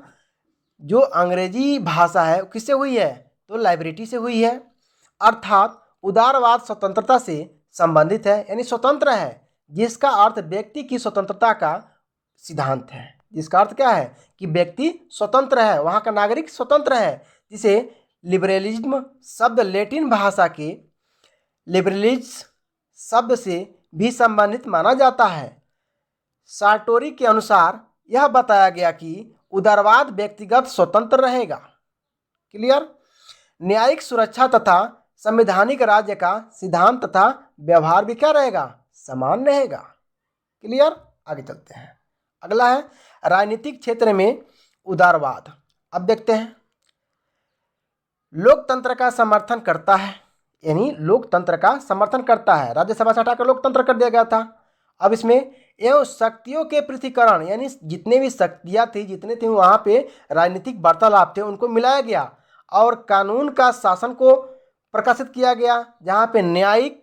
जो अंग्रेजी भाषा है किससे हुई है? तो लाइब्रेरी से हुई है। अर्थात उदारवाद स्वतंत्रता से संबंधित है, यानी स्वतंत्र है, जिसका अर्थ व्यक्ति की स्वतंत्रता का सिद्धांत है। जिसका अर्थ क्या है? कि व्यक्ति स्वतंत्र है, वहाँ का नागरिक स्वतंत्र है, जिसे लिबरलिज्म शब्द लैटिन भाषा के लिबरलिज्म शब्द से भी संबंधित माना जाता है। सार्टोरी के अनुसार यह बताया गया कि उदारवाद व्यक्तिगत स्वतंत्र रहेगा। क्लियर? न्यायिक सुरक्षा तथा संवैधानिक राज्य का सिद्धांत तथा व्यवहार भी क्या रहेगा? समान रहेगा। क्लियर? आगे चलते हैं। अगला है राजनीतिक क्षेत्र में उदारवाद। अब देखते हैं। लोकतंत्र का समर्थन करता है, यानी लोकतंत्र का समर्थन करता है। राज्यसभा से हटाकर लोकतंत्र कर दिया गया था। अब इसमें एवं शक्तियों के पृथकीकरण, यानी जितने भी शक्तियाँ थी, जितने थे वहाँ पे राजनीतिक वार्तालाप थे, उनको मिलाया गया और कानून का शासन को प्रकाशित किया गया, जहाँ पे न्यायिक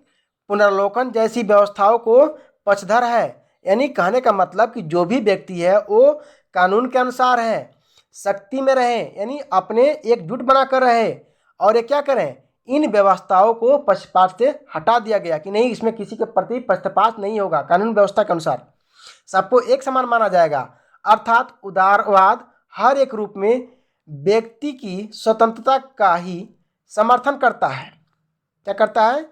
पुनर्लोकन जैसी व्यवस्थाओं को पक्षधर है। यानी कहने का मतलब कि जो भी व्यक्ति है वो कानून के अनुसार है, शक्ति में रहे, यानी अपने एकजुट बनाकर रहे, और ये क्या करें? इन व्यवस्थाओं को पक्षपात से हटा दिया गया कि नहीं, इसमें किसी के प्रति पक्षपात नहीं होगा, कानून व्यवस्था के अनुसार सबको एक समान माना जाएगा। अर्थात उदारवाद हर एक रूप में व्यक्ति की स्वतंत्रता का ही समर्थन करता है। क्या करता है?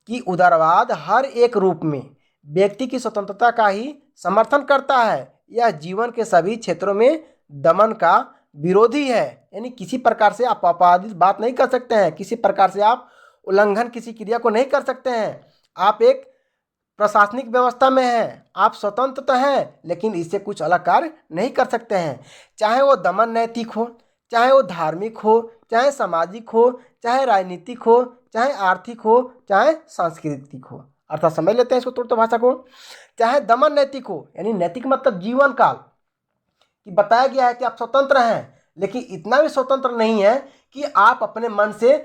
कि उदारवाद हर एक रूप में व्यक्ति की स्वतंत्रता का ही समर्थन करता है। यह जीवन के सभी क्षेत्रों में दमन का विरोधी है, यानी किसी प्रकार से आप आपराधिक बात नहीं कर सकते हैं, किसी प्रकार से आप उल्लंघन किसी क्रिया को नहीं कर सकते हैं। आप एक प्रशासनिक व्यवस्था में हैं, आप स्वतंत्र तो हैं, लेकिन इससे कुछ अलग कार्य नहीं कर सकते हैं। चाहे वो दमन नैतिक हो, चाहे वो धार्मिक हो, चाहे सामाजिक हो, चाहे राजनीतिक हो, चाहे आर्थिक हो, चाहे सांस्कृतिक हो। अर्थात समझ लेते हैं इसको तुरंत भाषा को। चाहे दमन नैतिक हो, यानी नैतिक मतलब जीवन काल कि बताया गया है कि आप स्वतंत्र हैं, लेकिन इतना भी स्वतंत्र नहीं है कि आप अपने मन से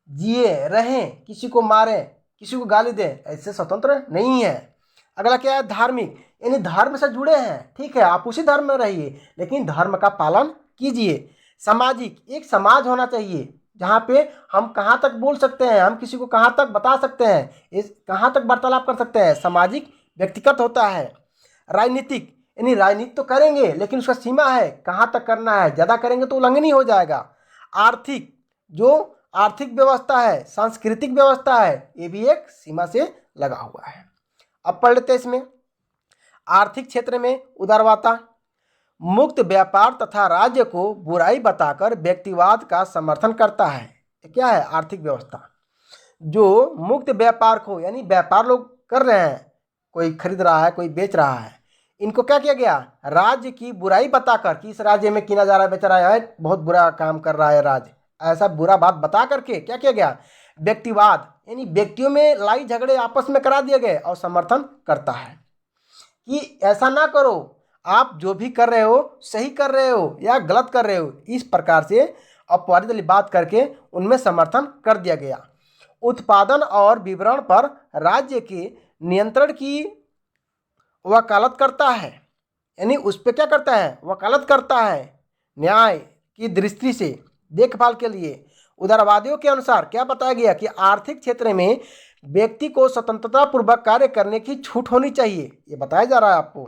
जिए रहें, किसी को मारें, किसी को गाली दें, ऐसे स्वतंत्र नहीं है। अगला क्या है? धार्मिक, यानी धर्म से जुड़े हैं, ठीक है, आप उसी धर्म में रहिए, लेकिन धर्म का पालन कीजिए। सामाजिक, एक समाज होना चाहिए जहाँ पे हम कहाँ तक बोल सकते हैं, हम किसी को कहाँ तक बता सकते हैं, इस कहाँ तक वार्तालाप कर सकते हैं, सामाजिक व्यक्तिगत होता है। राजनीतिक, यानी राजनीति तो करेंगे, लेकिन उसका सीमा है, कहाँ तक करना है, ज़्यादा करेंगे तो उल्लंघन ही हो जाएगा। आर्थिक, जो आर्थिक व्यवस्था है, सांस्कृतिक व्यवस्था है, ये भी एक सीमा से लगा हुआ है। अब पढ़ लेते हैं इसमें। आर्थिक क्षेत्र में उदारवाद मुक्त व्यापार तथा राज्य को बुराई बताकर व्यक्तिवाद का समर्थन करता है। क्या है? आर्थिक व्यवस्था जो मुक्त व्यापार को, यानी व्यापार लोग कर रहे हैं, कोई खरीद रहा है, कोई बेच रहा है, इनको क्या किया गया? राज्य की बुराई बताकर कि इस राज्य में किना जा रहा है, बेच रहा है, बहुत बुरा काम कर रहा है राज्य, ऐसा बुरा बात बता करके क्या किया गया? व्यक्तिवाद, यानी व्यक्तियों में लड़ाई झगड़े आपस में करा दिए गए और समर्थन करता है कि ऐसा ना करो, आप जो भी कर रहे हो सही कर रहे हो या गलत कर रहे हो, इस प्रकार से अपवादित वाली बात करके उनमें समर्थन कर दिया गया। उत्पादन और वितरण पर राज्य के नियंत्रण की वकालत करता है, यानी उस पर क्या करता है? वकालत करता है, न्याय की दृष्टि से देखभाल के लिए। उदारवादियों के अनुसार क्या बताया गया कि आर्थिक क्षेत्र में व्यक्ति को स्वतंत्रता पूर्वक कार्य करने की छूट होनी चाहिए। ये बताया जा रहा है आपको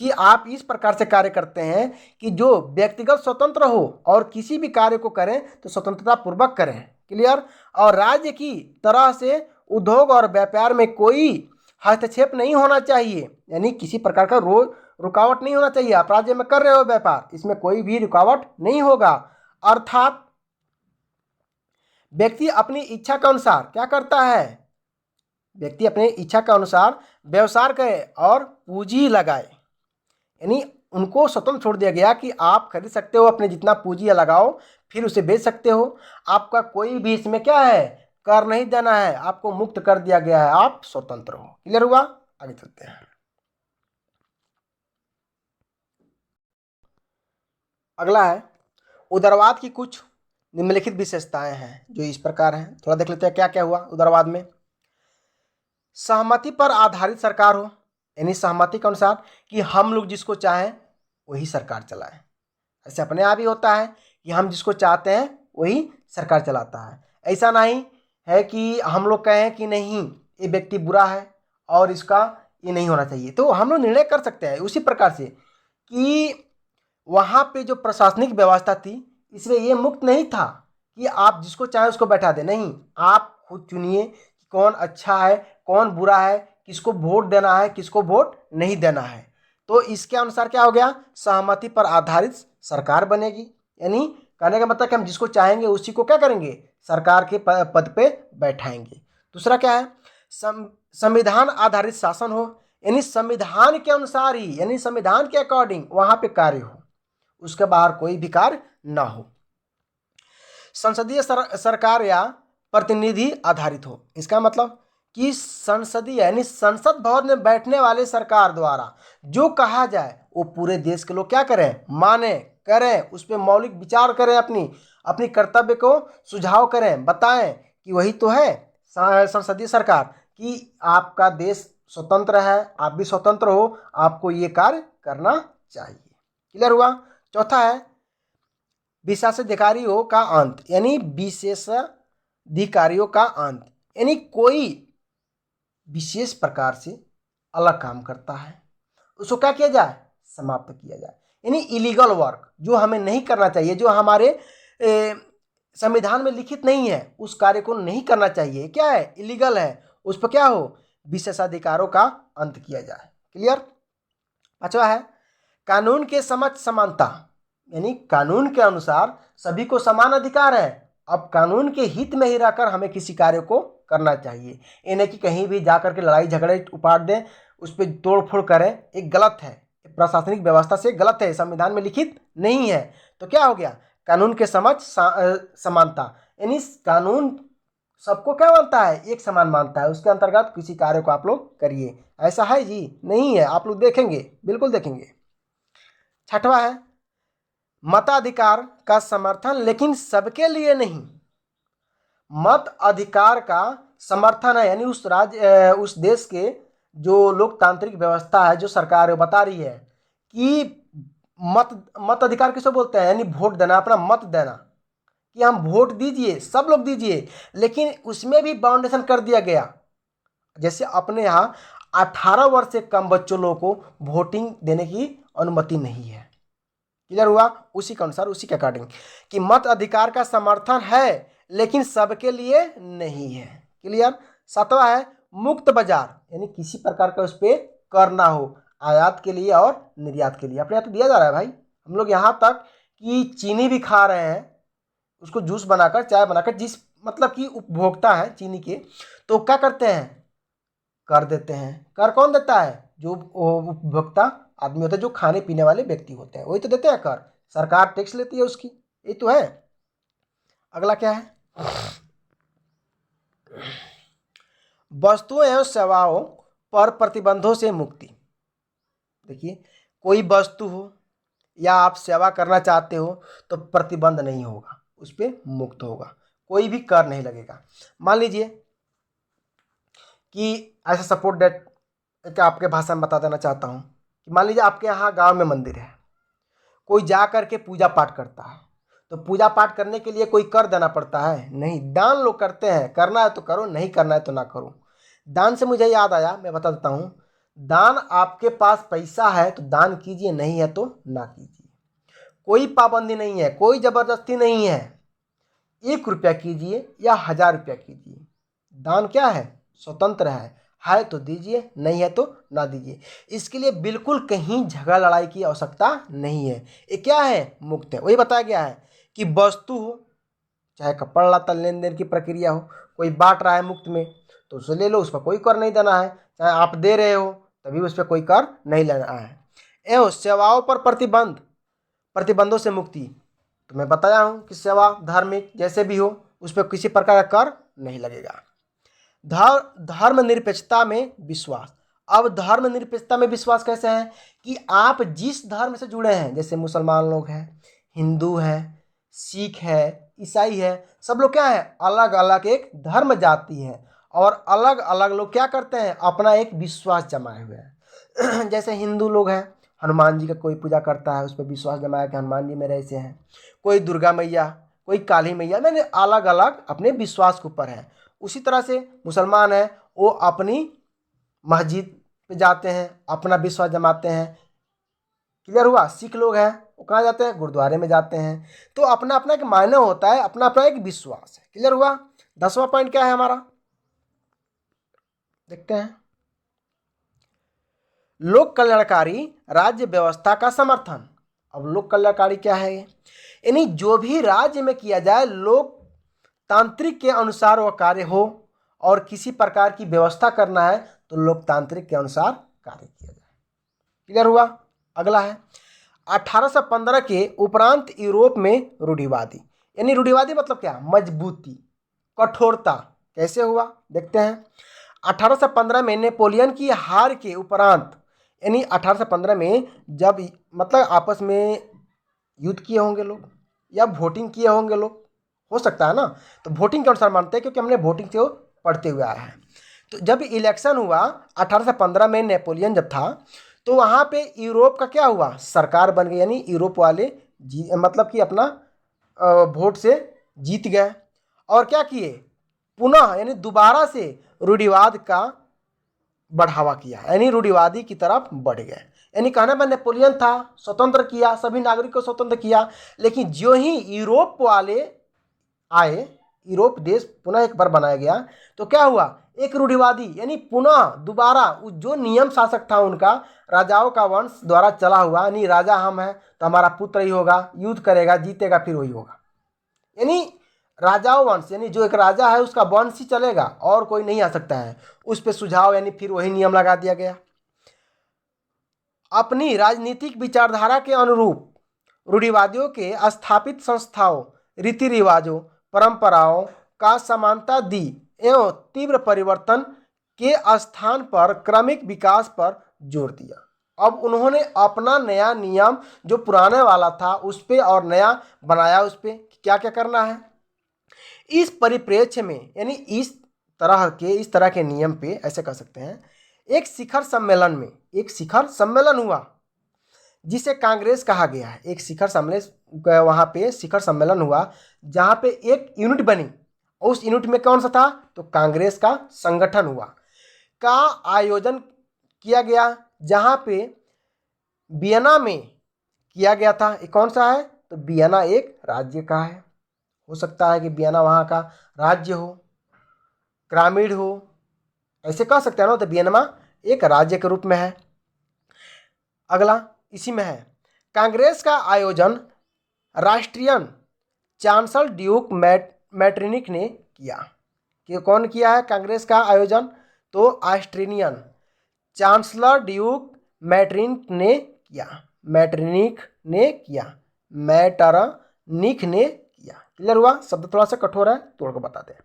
कि आप इस प्रकार से कार्य करते हैं कि जो व्यक्तिगत स्वतंत्र हो और किसी भी कार्य को करें तो स्वतंत्रता पूर्वक करें। क्लियर? और राज्य की तरह से उद्योग और व्यापार में कोई हस्तक्षेप नहीं होना चाहिए, यानी किसी प्रकार का रुकावट नहीं होना चाहिए। आप राज्य में कर रहे हो व्यापार, इसमें कोई भी रुकावट नहीं होगा। अर्थात व्यक्ति अपनी इच्छा के अनुसार क्या करता है? व्यक्ति अपने इच्छा के अनुसार व्यवसाय करे और पूंजी लगाए, यानी उनको स्वतंत्र छोड़ दिया गया कि आप खरीद सकते हो, अपने जितना पूंजी लगाओ, फिर उसे बेच सकते हो। आपका कोई भी इसमें क्या है? कर नहीं देना है, आपको मुक्त कर दिया गया है, आप स्वतंत्र हो। क्लियर हुआ? आगे चलते हैं। अगला है उदारवाद की कुछ निम्नलिखित विशेषताएं हैं जो इस प्रकार हैं। थोड़ा देख लेते हैं क्या क्या हुआ उदारवाद में। सहमति पर आधारित सरकार हो, यानी सहमति के अनुसार कि हम लोग जिसको चाहें वही सरकार चलाए। ऐसे अपने आप ही होता है कि हम जिसको चाहते हैं वही सरकार चलाता है। ऐसा नहीं है कि हम लोग कहें कि नहीं ये व्यक्ति बुरा है और इसका ये नहीं होना चाहिए, तो हम लोग निर्णय कर सकते हैं। उसी प्रकार से कि वहाँ पे जो प्रशासनिक व्यवस्था थी इसमें ये मुक्त नहीं था कि आप जिसको चाहे उसको बैठा दे, नहीं, आप खुद चुनिए कि कौन अच्छा है कौन बुरा है, किसको वोट देना है किसको वोट नहीं देना है। तो इसके अनुसार क्या हो गया, सहमति पर आधारित सरकार बनेगी। यानी कहने का मतलब कि हम जिसको चाहेंगे उसी को क्या करेंगे, सरकार के पद पे बैठाएंगे। दूसरा क्या है, संविधान आधारित शासन हो, यानी संविधान के अनुसार ही, यानी संविधान के अकॉर्डिंग वहां पे कार्य हो, उसके बाहर कोई भी कार्य ना हो। संसदीय सरकार या प्रतिनिधि आधारित हो, इसका मतलब कि संसदीय यानी संसद भवन में बैठने वाले सरकार द्वारा जो कहा जाए वो पूरे देश के लोग क्या करें, माने, करें, उस पर मौलिक विचार करें, अपनी कर्तव्य को सुझाव करें, बताएं कि वही तो है संसदीय सरकार, कि आपका देश स्वतंत्र है, आप भी स्वतंत्र हो, आपको ये कार्य करना चाहिए। क्लियर हुआ? चौथा है विशेषाधिकारियों का अंत, यानी विशेषाधिकारियों का अंत, यानी कोई विशेष प्रकार से अलग काम करता है उसको क्या किया जाए, समाप्त किया जाए। यानी इलीगल वर्क जो हमें नहीं करना चाहिए, जो हमारे संविधान में लिखित नहीं है, उस कार्य को नहीं करना चाहिए, क्या है, इलीगल है, उस पर क्या हो, विशेषाधिकारों का अंत किया जाए। क्लियर? पांचवा है कानून के समक्ष समानता, यानी कानून के अनुसार सभी को समान अधिकार है। अब कानून के हित में ही रहकर हमें किसी कार्य को करना चाहिए, ये नहीं कि कहीं भी जाकर के लड़ाई झगड़े उपाड़ दें, उस पर तोड़ फोड़ करें, एक गलत है, प्रशासनिक व्यवस्था से गलत है, संविधान में लिखित नहीं है। तो क्या हो गया, कानून के समक्ष समानता, यानी कानून सबको क्या मानता है, एक समान मानता है, उसके अंतर्गत किसी कार्य को आप लोग करिए। ऐसा है जी? नहीं है, आप लोग देखेंगे, बिल्कुल देखेंगे। छठवा है मताधिकार का समर्थन, लेकिन सबके लिए नहीं। मत अधिकार का समर्थन है, यानी उस देश के जो लोकतांत्रिक व्यवस्था है, जो सरकार बता रही है कि मत अधिकार किसको बोलते हैं, यानी वोट देना, अपना मत देना, कि हम वोट दीजिए, सब लोग दीजिए, लेकिन उसमें भी बाउंडेशन कर दिया गया। जैसे अपने यहाँ 18 वर्ष से कम बच्चों लोगों को वोटिंग देने की अनुमति नहीं है। क्लियर हुआ? उसी के अनुसार, उसी के अकॉर्डिंग कि मत अधिकार का समर्थन है लेकिन सबके लिए नहीं है। क्लियर? सातवां है मुक्त बाजार, यानी किसी प्रकार का उस पर कर ना हो, आयात के लिए और निर्यात के लिए। अपने यहाँ तो दिया जा रहा है भाई, हम लोग यहाँ तक कि चीनी भी खा रहे हैं, उसको जूस बनाकर, चाय बनाकर, जिस मतलब कि उपभोक्ता है चीनी के, तो क्या करते हैं, कर देते हैं। कर कौन देता है, जो उपभोक्ता आदमी होते हैं, जो खाने पीने वाले व्यक्ति होते हैं, वही तो देते हैं कर, सरकार टैक्स लेती है उसकी, ये तो है। अगला क्या है, वस्तुओं एवं सेवाओं पर प्रतिबंधों से मुक्ति। देखिए, कोई वस्तु हो या आप सेवा करना चाहते हो तो प्रतिबंध नहीं होगा, उस पर मुक्त होगा, कोई भी कर नहीं लगेगा। मान लीजिए कि ऐसा सपोर्ट डेट एक आपके भाषा में बता देना चाहता हूँ कि मान लीजिए आपके यहाँ गांव में मंदिर है, कोई जा करके पूजा पाठ करता है, तो पूजा पाठ करने के लिए कोई कर देना पड़ता है? नहीं, दान लोग करते हैं, करना है तो करो, नहीं करना है तो ना करो। दान से मुझे याद आया, मैं बता देता हूँ, दान आपके पास पैसा है तो दान कीजिए, नहीं है तो ना कीजिए, कोई पाबंदी नहीं है, कोई जबरदस्ती नहीं है। 1 रुपया कीजिए या 1000 रुपया कीजिए, दान क्या है, स्वतंत्र है तो दीजिए, नहीं है तो ना दीजिए। इसके लिए बिल्कुल कहीं झगड़ा लड़ाई की आवश्यकता नहीं है, ये क्या है, मुक्त है। वही बताया गया है कि वस्तु हो, चाहे कपड़ा लत्ता लेन देन की प्रक्रिया हो, कोई बांट रहा है मुफ्त में तो उसे ले लो, उस पर कोई कर नहीं देना है, चाहे आप दे रहे हो तभी उस पर कोई कर नहीं लेना है। एवं सेवाओं पर प्रतिबंधों से मुक्ति, तो मैं बताया हूँ कि सेवा धार्मिक जैसे भी हो, उस पर किसी प्रकार का कर नहीं लगेगा। धर्मनिरपेक्षता में विश्वास। अब धर्मनिरपेक्षता में विश्वास कैसे है कि आप जिस धर्म से जुड़े हैं, जैसे मुसलमान लोग हैं, हिंदू हैं, सिख है, ईसाई है, सब लोग क्या है, अलग अलग एक धर्म जाति है और अलग अलग लोग क्या करते हैं, अपना एक विश्वास जमाए हुए हैं। जैसे हिंदू लोग हैं, हनुमान जी का कोई पूजा करता है, उस पर विश्वास जमाया कि हनुमान जी मेरे ऐसे हैं, कोई दुर्गा मैया, कोई काली मैया, मैंने अलग अलग अपने विश्वास के ऊपर है। उसी तरह से मुसलमान है, वो अपनी मस्जिद पे जाते हैं, अपना विश्वास जमाते हैं। क्लियर हुआ। सिख लोग हैं, वो कहाँ जाते हैं, गुरुद्वारे में जाते हैं। तो अपना अपना एक मायने होता है, अपना अपना एक विश्वास है। क्लियर हुआ। 10वां पॉइंट क्या है हमारा, देखते हैं। लोक कल्याणकारी राज्य व्यवस्था का समर्थन। अब लोक कल्याणकारी क्या है, यानी जो भी राज्य में किया जाए लोकतांत्रिक के अनुसार वह कार्य हो, और किसी प्रकार की व्यवस्था करना है तो लोकतांत्रिक के अनुसार कार्य किया जाए। क्लियर हुआ। अगला है 1815 के उपरांत यूरोप में रूढ़िवादी। यानी रूढ़िवादी मतलब क्या, मजबूती, कठोरता। कैसे हुआ देखते हैं। 1815 में नेपोलियन की हार के उपरांत, यानी 1815 में जब मतलब आपस में युद्ध किए होंगे लोग या वोटिंग किए होंगे लोग, हो सकता है ना, तो वोटिंग के अनुसार मानते हैं क्योंकि हमने वोटिंग से पढ़ते हुए आया है। तो जब इलेक्शन हुआ 1815 में, नेपोलियन जब था, तो वहाँ पे यूरोप का क्या हुआ, सरकार बन गई। यानी यूरोप वाले मतलब कि अपना वोट से जीत गए और क्या किए, पुनः यानी दोबारा से रूढ़िवाद का बढ़ावा किया, यानी रूढ़िवादी की तरफ बढ़ गए। यानी कहने में नेपोलियन था, स्वतंत्र किया, सभी नागरिक को स्वतंत्र किया, लेकिन जो ही यूरोप वाले आए, यूरोप देश पुनः एक बार बनाया गया, तो क्या हुआ, एक रूढ़िवादी यानी पुनः दोबारा जो नियम शासक था उनका, राजाओं का वंश द्वारा चला हुआ, यानी राजा हम हैं तो हमारा पुत्र ही होगा, युद्ध करेगा, जीतेगा, फिर वही होगा। यानी राजाओं वंश, यानी जो एक राजा है उसका वंश ही चलेगा और कोई नहीं आ सकता है, उस पर सुझाव यानी फिर वही नियम लगा दिया गया। अपनी राजनीतिक विचारधारा के अनुरूप रूढ़िवादियों के स्थापित संस्थाओं, रीति रिवाजों, परंपराओं का समानता दी एवं तीव्र परिवर्तन के स्थान पर क्रमिक विकास पर जोर दिया। अब उन्होंने अपना नया नियम जो पुराने वाला था उस पर और नया बनाया, उस पर क्या क्या करना है। इस परिप्रेक्ष्य में यानी इस तरह के नियम पे ऐसे कह सकते हैं, एक शिखर सम्मेलन हुआ जिसे कांग्रेस कहा गया है। एक शिखर सम्मेलन, वहाँ पे शिखर सम्मेलन हुआ जहाँ पे एक यूनिट बनी, उस यूनिट में कौन सा था, तो कांग्रेस का संगठन हुआ, का आयोजन किया गया, जहाँ पे वियना में किया गया था। ये कौन सा है, तो वियना एक राज्य का है, हो सकता है कि वियना वहाँ का राज्य हो, ग्रामीण हो, ऐसे कह सकते हैं ना, तो वियना एक राज्य के रूप में है। अगला इसी में है, कांग्रेस का आयोजन राष्ट्रियन चांसलर ड्यूक मैटरनिक ने किया। कि कौन किया है कांग्रेस का आयोजन, तो ऑस्ट्रेलियन चांसलर ड्यूक मैटरनिक ने किया, मैटरनिक ने किया। क्लियर हुआ। शब्द थोड़ा सा कठोर है, तोड़ को बताते हैं।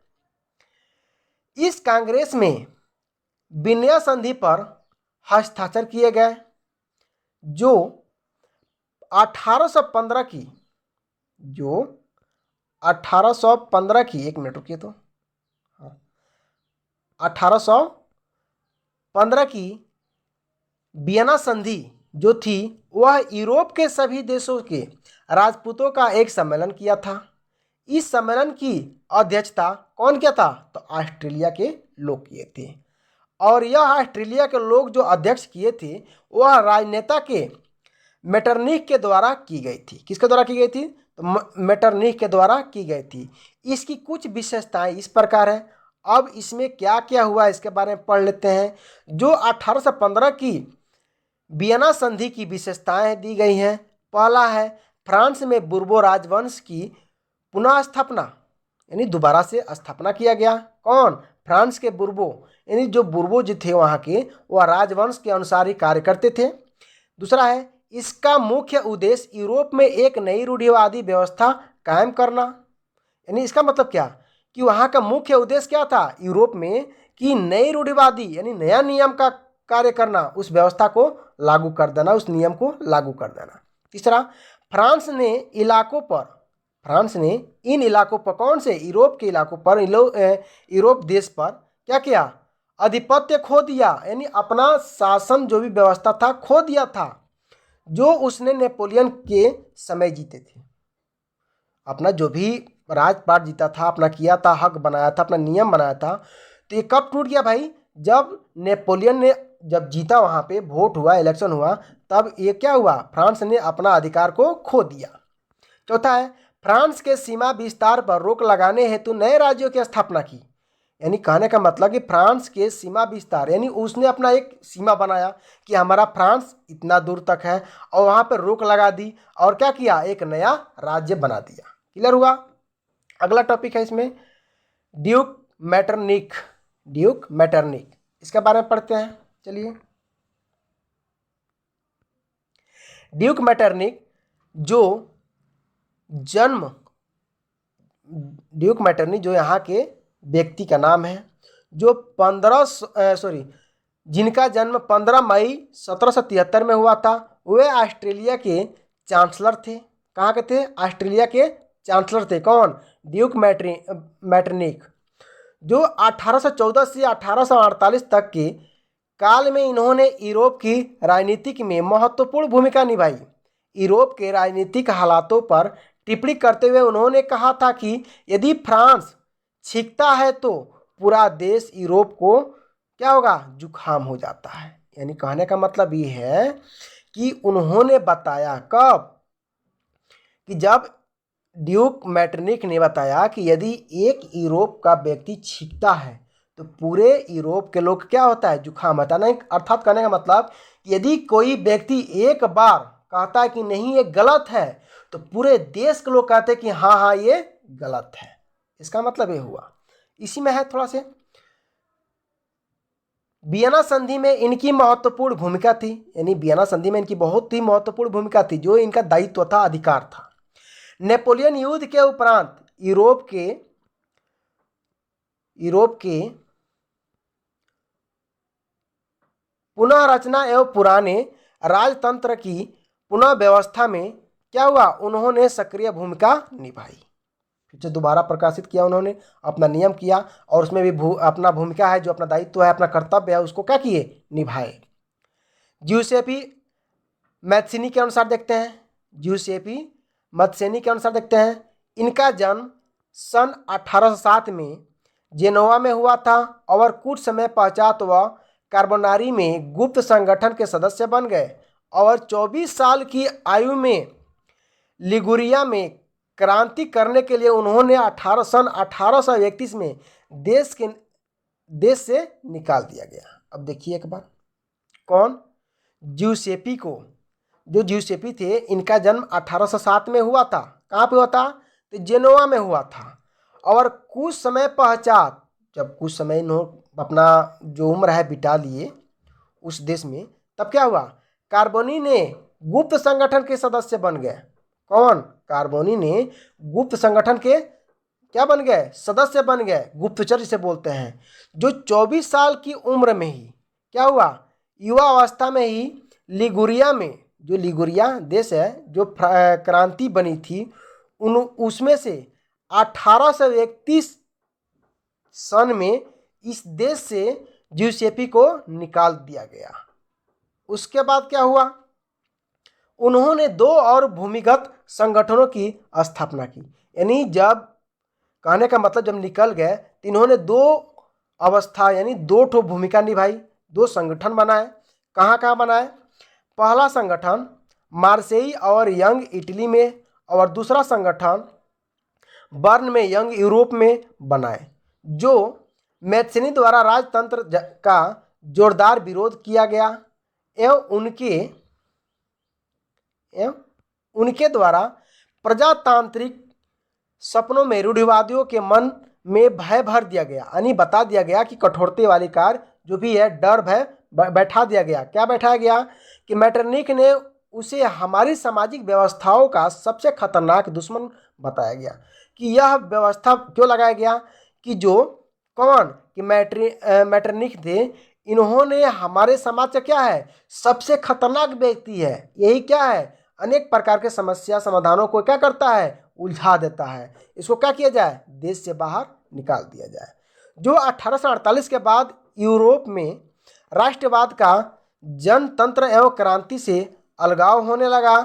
इस कांग्रेस में विनय संधि पर हस्ताक्षर किए गए, जो 1815 की एक मिनट रुकिए, तो 1815 की वियना संधि जो थी वह यूरोप के सभी देशों के राजपूतों का एक सम्मेलन किया था। इस सम्मेलन की अध्यक्षता कौन किया था, तो ऑस्ट्रेलिया के लोग किए थे। और यह ऑस्ट्रेलिया के लोग जो अध्यक्ष किए थे वह राजनेता के मेटरनिक के द्वारा की गई थी। किसके द्वारा की गई थी, तो मेटरनिक के द्वारा की गई थी। इसकी कुछ विशेषताएं इस प्रकार है। अब इसमें क्या क्या हुआ इसके बारे में पढ़ लेते हैं। जो 1815 की वियना संधि की विशेषताएं दी गई हैं। पहला है, फ्रांस में बुर्बो राजवंश की पुनः स्थापना, यानी दोबारा से स्थापना किया गया। कौन, फ्रांस के बुर्बो, यानी जो बुर्बो जो थे वहाँ के, वह राजवंश के अनुसार ही कार्य करते थे। दूसरा है, इसका मुख्य उद्देश्य यूरोप में एक नई रूढ़िवादी व्यवस्था कायम करना। यानी इसका मतलब क्या, कि वहाँ का मुख्य उद्देश्य क्या था यूरोप में, कि नई रूढ़िवादी यानी नया नियम का कार्य करना, उस व्यवस्था को लागू कर देना, उस नियम को लागू कर देना। तीसरा, फ्रांस ने इन इलाकों पर, कौन से, यूरोप के इलाकों पर, यूरोप देश पर क्या किया, आधिपत्य खो दिया, यानी अपना शासन जो भी व्यवस्था था खो दिया था, जो उसने नेपोलियन के समय जीते थे। अपना जो भी राजपाट जीता था, अपना किया था, हक बनाया था, अपना नियम बनाया था, तो ये कब टूट गया भाई, जब नेपोलियन ने जब जीता, वहाँ पे वोट हुआ, इलेक्शन हुआ, तब ये क्या हुआ, फ्रांस ने अपना अधिकार को खो दिया। चौथा है, फ्रांस के सीमा विस्तार पर रोक लगाने हेतु नए राज्यों की स्थापना की। यानी कहने का मतलब कि फ्रांस के सीमा विस्तार, यानी उसने अपना एक सीमा बनाया कि हमारा फ्रांस इतना दूर तक है, और वहाँ पर रोक लगा दी, और क्या किया, एक नया राज्य बना दिया। क्लियर हुआ। अगला टॉपिक है इसमें ड्यूक मैटरनिक, इसके बारे में पढ़ते हैं। चलिए, ड्यूक मैटरनिक जो यहाँ के व्यक्ति का नाम है, जो जिनका जन्म 15 मई 1773 में हुआ था, वे ऑस्ट्रेलिया के चांसलर थे। कहाँ के थे, ऑस्ट्रेलिया के चांसलर थे। कौन, ड्यूक मैटरनिक, जो 1814 से 1848 तक के काल में इन्होंने यूरोप की राजनीतिक में महत्वपूर्ण भूमिका निभाई। यूरोप के राजनीतिक हालातों पर टिप्पणी करते हुए उन्होंने कहा था कि यदि फ्रांस छिकता है तो पूरा देश यूरोप को क्या होगा, जुकाम हो जाता है। यानी कहने का मतलब ये है कि उन्होंने बताया कब, कि जब ड्यूक मैटरनिक ने बताया कि यदि एक यूरोप का व्यक्ति छींकता है तो पूरे यूरोप के लोग क्या होता है, जुकाम होता है। नहीं, अर्थात कहने का मतलब यदि कोई व्यक्ति एक बार कहता है कि नहीं ये गलत है, तो पूरे देश के लोग कहते हैं कि हाँ हाँ ये गलत है। इसका मतलब ये हुआ। इसी में है थोड़ा से, वियना संधि में इनकी महत्वपूर्ण भूमिका थी। यानी वियना संधि में इनकी बहुत ही महत्वपूर्ण भूमिका थी, जो इनका दायित्व था, अधिकार था। नेपोलियन युद्ध के उपरांत यूरोप के पुनः रचना एवं पुराने राजतंत्र की पुनः व्यवस्था में क्या हुआ, उन्होंने सक्रिय भूमिका निभाई। फिर से दोबारा प्रकाशित किया उन्होंने, अपना नियम किया, और उसमें भी अपना भूमिका है, जो अपना दायित्व है, अपना कर्तव्य है, उसको क्या किए, निभाए। ज्यूसेपी मैथ्सिनी के अनुसार देखते हैं, इनका जन्म सन 1807 में जेनोवा में हुआ था, और कुछ समय पश्चात वह कार्बोनारी में गुप्त संगठन के सदस्य बन गए, और 24 साल की आयु में लिगुरिया में क्रांति करने के लिए उन्होंने 1831 में देश से निकाल दिया गया। अब देखिए एक बार, कौन, ज्यूसेपी थे, इनका जन्म 1807 में हुआ था। कहाँ पे हुआ था, तो जेनोवा में हुआ था, और कुछ समय पश्चात, जब कुछ समय इन्होंने अपना जो उम्र है बिता लिए उस देश में, तब क्या हुआ, कार्बोनी ने गुप्त संगठन के सदस्य बन गए। कौन, कार्बोनी ने गुप्त संगठन के क्या बन गए, सदस्य बन गए, गुप्तचर जिसे बोलते हैं। जो 24 साल की उम्र में ही क्या हुआ, युवा अवस्था में ही लिगुरिया में, जो लिगुरिया देश है, जो क्रांति बनी थी, उसमें से 1831 सन में इस देश से ज्यूसेपी को निकाल दिया गया। उसके बाद क्या हुआ, उन्होंने 2 और भूमिगत संगठनों की स्थापना की। यानी जब, कहने का मतलब जब निकल गए तो इन्होंने 2 अवस्था यानी 2 ठो भूमिका निभाई, 2 संगठन बनाए। कहाँ कहाँ बनाए, पहला संगठन मार्सेई और यंग इटली में, और दूसरा संगठन बर्न में यंग यूरोप में बनाए। जो मैथ्सिनी द्वारा राजतंत्र का जोरदार विरोध किया गया, एवं उनके द्वारा प्रजातांत्रिक सपनों में रूढ़िवादियों के मन में भय भर दिया गया। यानी बता दिया गया कि कठोरते वाली कार्य जो भी है, डर भय बैठा दिया गया। क्या बैठाया गया, कि मैटरनिक ने उसे हमारी सामाजिक व्यवस्थाओं का सबसे खतरनाक दुश्मन बताया गया। कि यह व्यवस्था क्यों लगाया गया, कि जो कौन कि मैटरनिख थे, इन्होंने हमारे समाज का क्या है सबसे खतरनाक व्यक्ति है। यही क्या है अनेक प्रकार के समस्या समाधानों को क्या करता है उलझा देता है। इसको क्या किया जाए देश से बाहर निकाल दिया जाए। जो 1848 के बाद यूरोप में राष्ट्रवाद का जनतंत्र एवं क्रांति से अलगाव होने लगा।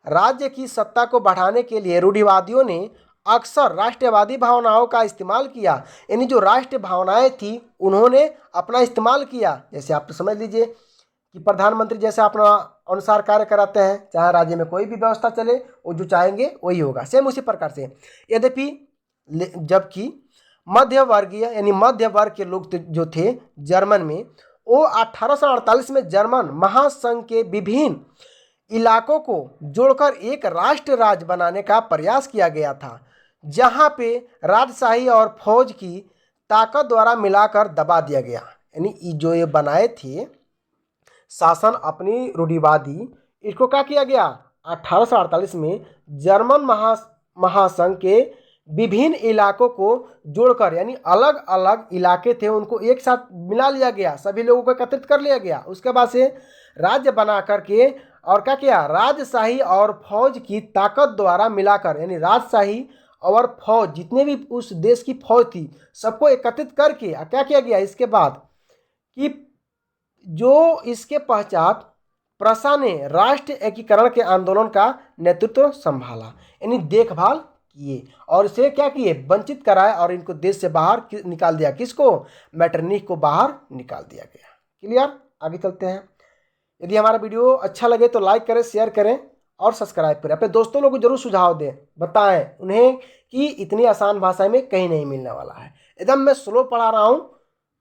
राज्य की सत्ता को बढ़ाने के लिए रूढ़िवादियों ने अक्सर राष्ट्रवादी भावनाओं का इस्तेमाल किया। यानी जो राष्ट्रीय भावनाएं थी उन्होंने अपना इस्तेमाल किया। जैसे आप समझ लीजिए कि प्रधानमंत्री जैसे अपना अनुसार कार्य कराते हैं, चाहे राज्य में कोई भी व्यवस्था चले वो जो चाहेंगे वही होगा, सेम उसी प्रकार से। यद्यपि जबकि मध्य वर्गीय यानी मध्य वर्ग के लोग जो थे जर्मन में, वो 1848 में जर्मन महासंघ के विभिन्न इलाकों को जोड़कर एक राष्ट्र राज्य बनाने का प्रयास किया गया था, जहां पे राजशाही और फौज की ताकत द्वारा मिलाकर दबा दिया गया। यानी जो ये बनाए थे शासन अपनी रूढ़िवादी, इसको क्या किया गया 1848 में जर्मन महासंघ के विभिन्न इलाकों को जोड़कर, यानी अलग अलग इलाके थे उनको एक साथ मिला लिया गया, सभी लोगों को एकत्रित कर लिया गया। उसके बाद से राज्य बना करके और क्या किया राजशाही और फौज की ताकत द्वारा मिलाकर, यानी राजशाही और फौज जितने भी उस देश की फौज थी सबको एकत्रित करके क्या किया गया इसके बाद कि जो इसके पश्चात प्रसा ने राष्ट्र एकीकरण के आंदोलन का नेतृत्व संभाला, यानी देखभाल किए और इसे क्या किए वंचित कराए और इनको देश से बाहर निकाल दिया। किसको मैटरनिख को बाहर निकाल दिया गया। क्लियर, आगे चलते हैं। यदि हमारा वीडियो अच्छा लगे तो लाइक करें, शेयर करें और सब्सक्राइब करें। अपने दोस्तों लोगों को जरूर सुझाव दें, बताएं उन्हें कि इतनी आसान भाषा में कहीं नहीं मिलने वाला है। एकदम मैं स्लो पढ़ा रहा हूँ,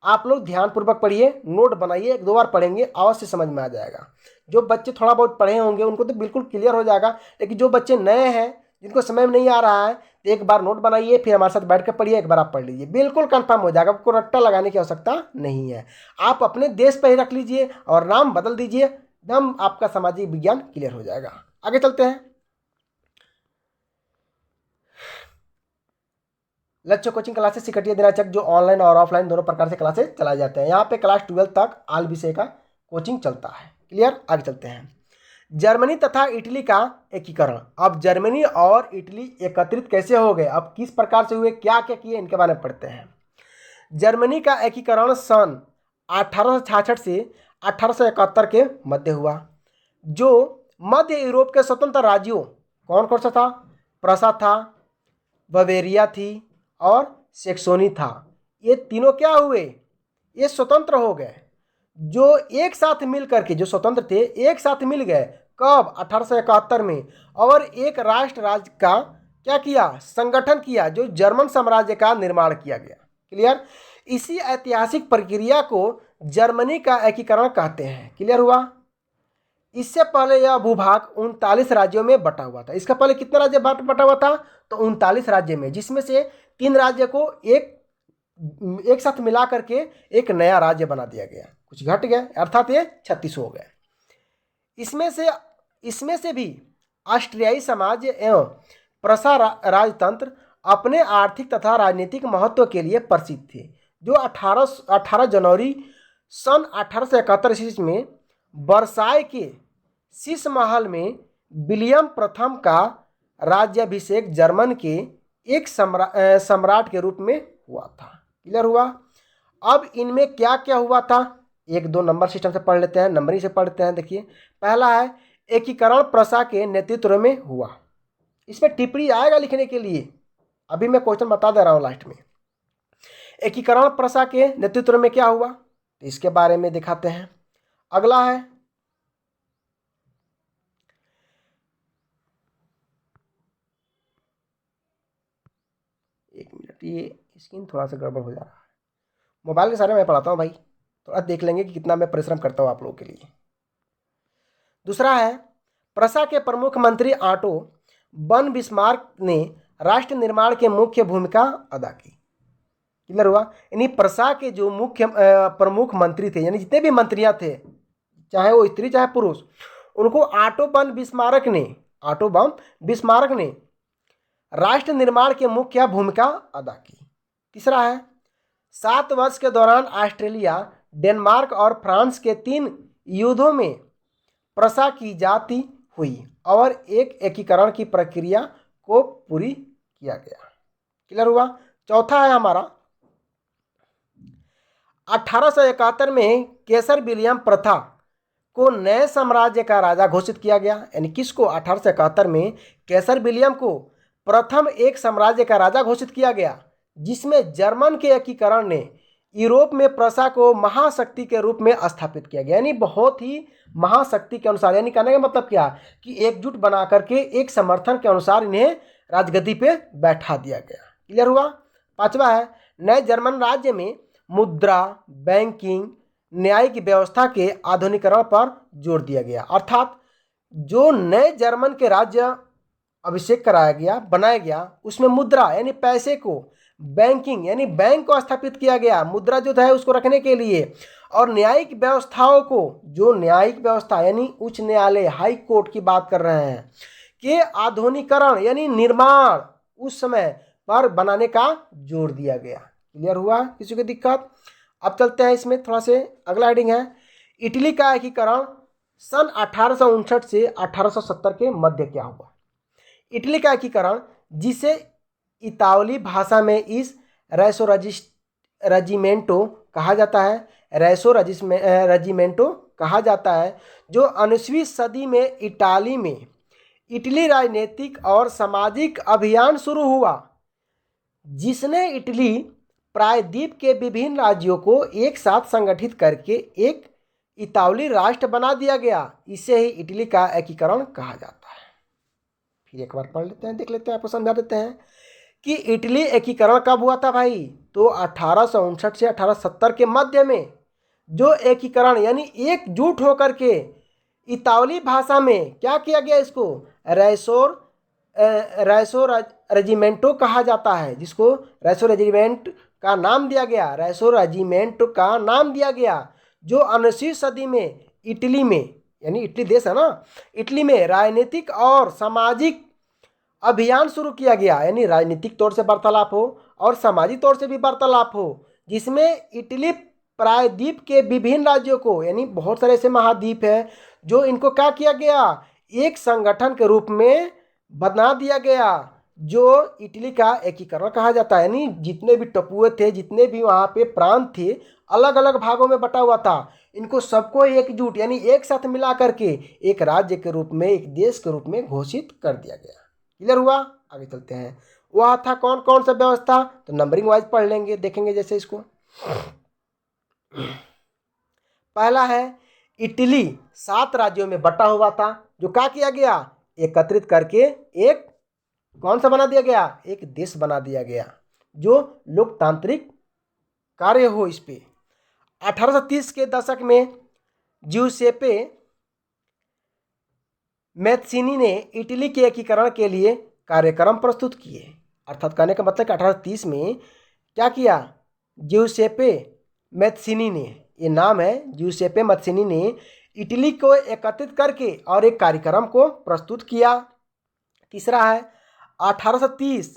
आप लोग ध्यानपूर्वक पढ़िए, नोट बनाइए, एक दो बार पढ़ेंगे अवश्य समझ में आ जाएगा। जो बच्चे थोड़ा बहुत पढ़े होंगे उनको तो बिल्कुल क्लियर हो जाएगा, लेकिन जो बच्चे नए हैं जिनको समय में नहीं आ रहा है तो एक बार नोट बनाइए, फिर हमारे साथ बैठ कर पढ़िए, एक बार आप पढ़ लीजिए, बिल्कुल कंफर्म हो जाएगा। आपको रट्टा लगाने की आवश्यकता नहीं है। आप अपने देश पर ही रख लीजिए और नाम बदल दीजिए, एकदम आपका सामाजिक विज्ञान क्लियर हो जाएगा। आगे चलते हैं। लक्ष्य कोचिंग क्लासेस सिकटिया दिनाचक जो ऑनलाइन और ऑफलाइन दोनों प्रकार से क्लासेस चलाए जाते हैं। यहाँ पे क्लास 12 तक आल विषय का कोचिंग चलता है। क्लियर, आगे चलते हैं। जर्मनी तथा इटली का एकीकरण। अब जर्मनी और इटली एकत्रित कैसे हो गए, अब किस प्रकार से हुए, क्या क्या किए, इनके बारे में पढ़ते हैं। जर्मनी का एकीकरण सन 1866 से 1871 के मध्य हुआ। जो मध्य यूरोप के स्वतंत्र राज्यों कौन कौन सा था, प्रसा था, बवेरिया थी और सेक्सोनी था, ये तीनों क्या हुए, ये स्वतंत्र हो गए। जो एक साथ मिल करके जो स्वतंत्र थे एक साथ मिल गए कब 1871 में, और एक राष्ट्र राज्य का क्या किया संगठन किया, जो जर्मन साम्राज्य का निर्माण किया गया। क्लियर, इसी ऐतिहासिक प्रक्रिया को जर्मनी का एकीकरण कहते हैं। क्लियर हुआ। इससे पहले यह भूभाग 39 राज्यों में बटा हुआ था। इसका पहले कितने राज्य बटा हुआ था तो 39 राज्य में, जिसमें से 3 राज्य को एक साथ मिला करके एक नया राज्य बना दिया गया, कुछ घट गया, अर्थात ये 36 हो गए। इसमें से भी ऑस्ट्रियाई समाज एवं प्रसा राजतंत्र अपने आर्थिक तथा राजनीतिक महत्व के लिए प्रसिद्ध थे। जो 18 जनवरी सन 1871 ईस्वी में वर्साय के शीश महल में विलियम प्रथम का राज्याभिषेक जर्मन के एक सम्राट के रूप में हुआ था। क्लियर हुआ। अब इनमें क्या क्या हुआ था, एक दो नंबर सिस्टम से पढ़ लेते हैं, नंबरिंग से पढ़ते हैं। देखिए, पहला है एकीकरण प्रसा के नेतृत्व में हुआ। इस पर टिप्पणी आएगा लिखने के लिए, अभी मैं क्वेश्चन बता दे रहा हूँ लास्ट में। एकीकरण प्रसा के नेतृत्व में क्या हुआ तो इसके बारे में दिखाते हैं। अगला है एक मिनट, ये स्क्रीन थोड़ा सा गड़बड़ हो जा रहा है। मोबाइल के सारे मैं पढ़ाता हूँ भाई, थोड़ा देख लेंगे कि कितना मैं परिश्रम करता हूँ आप लोगों के लिए। दूसरा है प्रसा के प्रमुख मंत्री ऑटो वन बिस्मार्क ने राष्ट्र निर्माण के मुख्य भूमिका अदा की। क्लियर हुआ। यानी प्रसा के जो मुख्य प्रमुख मंत्री थे, यानी जितने भी मंत्रियां थे, चाहे वो स्त्री चाहे पुरुष, उनको ऑटो वन बिस्मार्क ने राष्ट्र निर्माण के मुख्य भूमिका अदा की। तीसरा है 7 वर्ष के दौरान ऑस्ट्रेलिया, डेनमार्क और फ्रांस के 3 युद्धों में प्रशा की जाती हुई और एक एकीकरण की प्रक्रिया को पूरी किया गया। क्लियर हुआ। चौथा है हमारा 1871 में केसर विलियम प्रथा को नए साम्राज्य का राजा घोषित किया गया। यानी किसको? 1871 में केसर विलियम को प्रथम एक साम्राज्य का राजा घोषित किया गया, जिसमें जर्मन के एकीकरण ने यूरोप में प्रशा को महाशक्ति के रूप में स्थापित किया गया। यानी बहुत ही महाशक्ति के अनुसार, यानी कहने का मतलब क्या कि एकजुट बना करके एक समर्थन के अनुसार इन्हें राजगद्दी पे बैठा दिया गया। क्लियर हुआ। पांचवा है नए जर्मन राज्य में मुद्रा, बैंकिंग, न्यायिक व्यवस्था के आधुनिकीकरण पर जोर दिया गया। अर्थात जो नए जर्मन के राज्य अभिषेक कराया गया, बनाया गया, उसमें मुद्रा यानी पैसे को, बैंकिंग यानी बैंक को स्थापित किया गया, मुद्रा जो है उसको रखने के लिए, और न्यायिक व्यवस्थाओं को, जो न्यायिक व्यवस्था यानी उच्च न्यायालय, हाई कोर्ट की बात कर रहे हैं, के आधुनिकीकरण यानी निर्माण उस समय पर बनाने का जोर दिया गया। क्लियर हुआ। किसी को दिक्कत? अब चलते हैं इसमें थोड़ा से अगला हेडिंग है इटली का एकीकरण सन 1859 से 1870 के मध्य क्या हुआ। इटली का एकीकरण, जिसे इतालवी भाषा में इस रेसो रेजिमेंटो कहा जाता है, रेजिमेंटो कहा जाता है, जो 19वीं सदी में इटाली में इटली राजनीतिक और सामाजिक अभियान शुरू हुआ, जिसने इटली प्रायद्वीप के विभिन्न राज्यों को एक साथ संगठित करके एक इतालवी राष्ट्र बना दिया गया। इसे ही इटली का एकीकरण कहा जाता है। फिर एक बार पढ़ लेते हैं, देख लेते हैं, आपको समझा देते हैं कि इटली एकीकरण कब हुआ था भाई। तो 1859 से 1870 के मध्य में जो एकीकरण यानी एकजुट होकर के इतालवी भाषा में क्या किया गया, इसको रेसो रेजिमेंटो कहा जाता है, जिसको रेसो रेजिमेंट का नाम दिया गया, रेसो रेजिमेंट का नाम दिया गया, जो 19वीं सदी में इटली में, यानी इटली देश है ना, इटली में राजनीतिक और सामाजिक अभियान शुरू किया गया। यानी राजनीतिक तौर से वार्तालाप हो और सामाजिक तौर से भी वार्तालाप हो, जिसमें इटली प्रायद्वीप के विभिन्न राज्यों को, यानी बहुत सारे ऐसे महाद्वीप है जो इनको क्या किया गया, एक संगठन के रूप में बना दिया गया, जो इटली का एकीकरण कहा जाता है। यानी जितने भी टपुए थे, जितने भी वहाँ पे प्रांत थे, अलग अलग भागों में बटा हुआ था, इनको सबको एकजुट यानी एक साथ मिला करके एक राज्य के रूप में, एक देश के रूप में घोषित कर दिया गया। क्लियर हुआ। आगे चलते हैं। वह था कौन कौन सा व्यवस्था, तो नंबरिंग वाइज पढ़ लेंगे, देखेंगे जैसे इसको। पहला है इटली 7 राज्यों में बटा हुआ था, जो क्या किया गया, एकत्रित करके एक कौन सा बना दिया गया, एक देश बना दिया गया, जो लोकतांत्रिक कार्य हो इस पे। 1830 के दशक में ज्यूसेपे मैत्सिनी ने इटली के एकीकरण के लिए कार्यक्रम प्रस्तुत किए। अर्थात कहने का मतलब कि 1830 में क्या किया, ज्यूसेपे मैत्सिनी ने, ये नाम है, ज्यूसेपे मैत्सिनी ने इटली को एकत्रित करके और एक कार्यक्रम को प्रस्तुत किया। तीसरा है 1830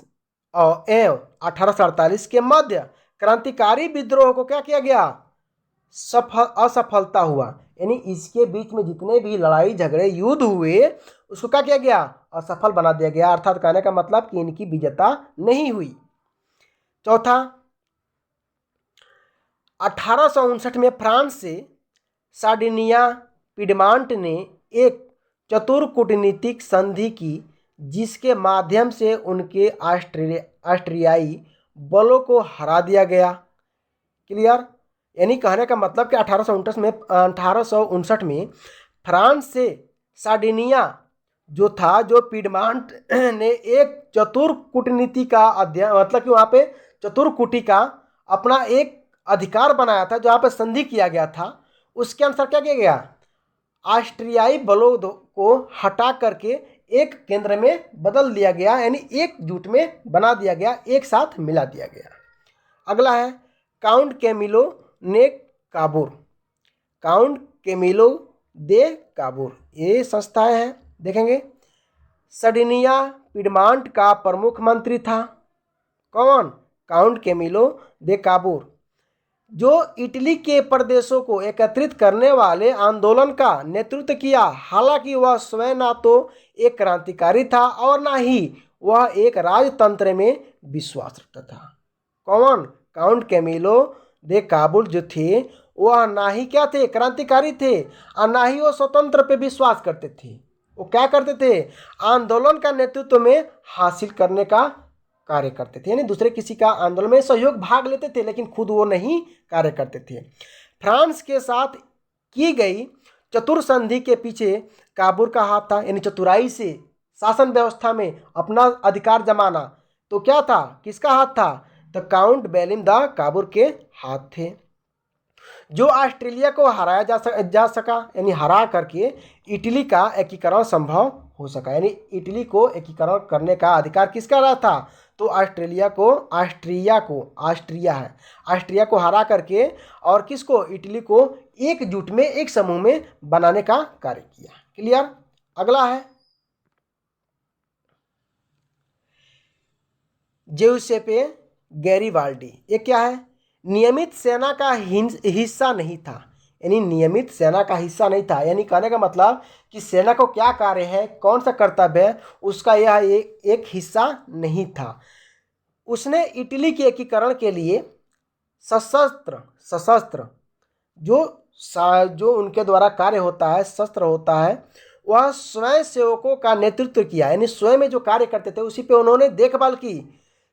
और एवं 1848 के मध्य क्रांतिकारी विद्रोह को क्या किया गया, असफलता हुआ। यानी इसके बीच में जितने भी लड़ाई झगड़े युद्ध हुए, उसको क्या किया गया, असफल बना दिया गया। अर्थात कहने का मतलब कि इनकी विजेता नहीं हुई। चौथा 1859 में फ्रांस से सार्डिनिया पिडमांट ने एक चतुर कूटनीतिक संधि की, जिसके माध्यम से उनके ऑस्ट्रियाई बलों को हरा दिया गया। क्लियर। यानी कहने का मतलब कि 1859 में फ्रांस से सार्डिनिया जो था, जो पिडमांट ने एक चतुर कूटनीति का अध्ययन, मतलब कि वहाँ पे चतुर कूटी का अपना एक अधिकार बनाया था, जहाँ पे संधि किया गया था। उसके अनुसार क्या किया गया, ऑस्ट्रियाई बलों को हटा करके एक केंद्र में बदल दिया गया, यानी एकजुट में बना दिया गया, एक साथ मिला दिया गया। अगला है काउंट कैमिलो ने काबूर, काउंट कैमिलो दे काबूर, ये संस्थाएं हैं, देखेंगे। सार्डिनिया पिडमांट का प्रमुख मंत्री था कौन, काउंट कैमिलो दे काबूर, जो इटली के प्रदेशों को एकत्रित करने वाले आंदोलन का नेतृत्व किया। हालांकि वह स्वयं ना तो एक क्रांतिकारी था और ना ही वह एक राजतंत्र में विश्वास रखता था। कौन? काउंट कैमिलो दे काबुल जो थे वह ना ही क्या थे, क्रांतिकारी थे, और ना ही वो स्वतंत्र पे विश्वास करते थे। वो क्या करते थे? आंदोलन का नेतृत्व में हासिल करने का कार्य करते थे, यानी दूसरे किसी का आंदोलन में सहयोग भाग लेते थे, लेकिन खुद वो नहीं कार्य करते थे। फ्रांस के साथ की गई चतुर संधि के पीछे काबूर का हाथ था, यानी चतुराई से शासन व्यवस्था में अपना अधिकार जमाना। तो क्या था, किसका हाथ था? तो काउंट बेलिम द काबूर के हाथ थे, जो ऑस्ट्रेलिया को हराया जा सका, यानी हरा करके इटली का एकीकरण संभव हो सका। यानी इटली को एकीकरण करने का अधिकार किसका रहा था? तो ऑस्ट्रिया को हरा करके और किसको? इटली को एकजुट में, एक समूह में बनाने का कार्य किया। क्लियर? अगला है ज्यूसेppe गैरिबाल्डी। ये क्या है? नियमित सेना का हिस्सा नहीं था, यानी नियमित सेना का हिस्सा नहीं था, यानी कहने का मतलब कि सेना को क्या कार्य है, कौन सा कर्तव्य है, उसका यह एक हिस्सा नहीं था। उसने इटली के एकीकरण के लिए सशस्त्र जो उनके द्वारा कार्य होता है, शस्त्र होता है, वह स्वयं सेवकों का नेतृत्व किया, यानी स्वयं में जो कार्य करते थे उसी पे उन्होंने देखभाल की।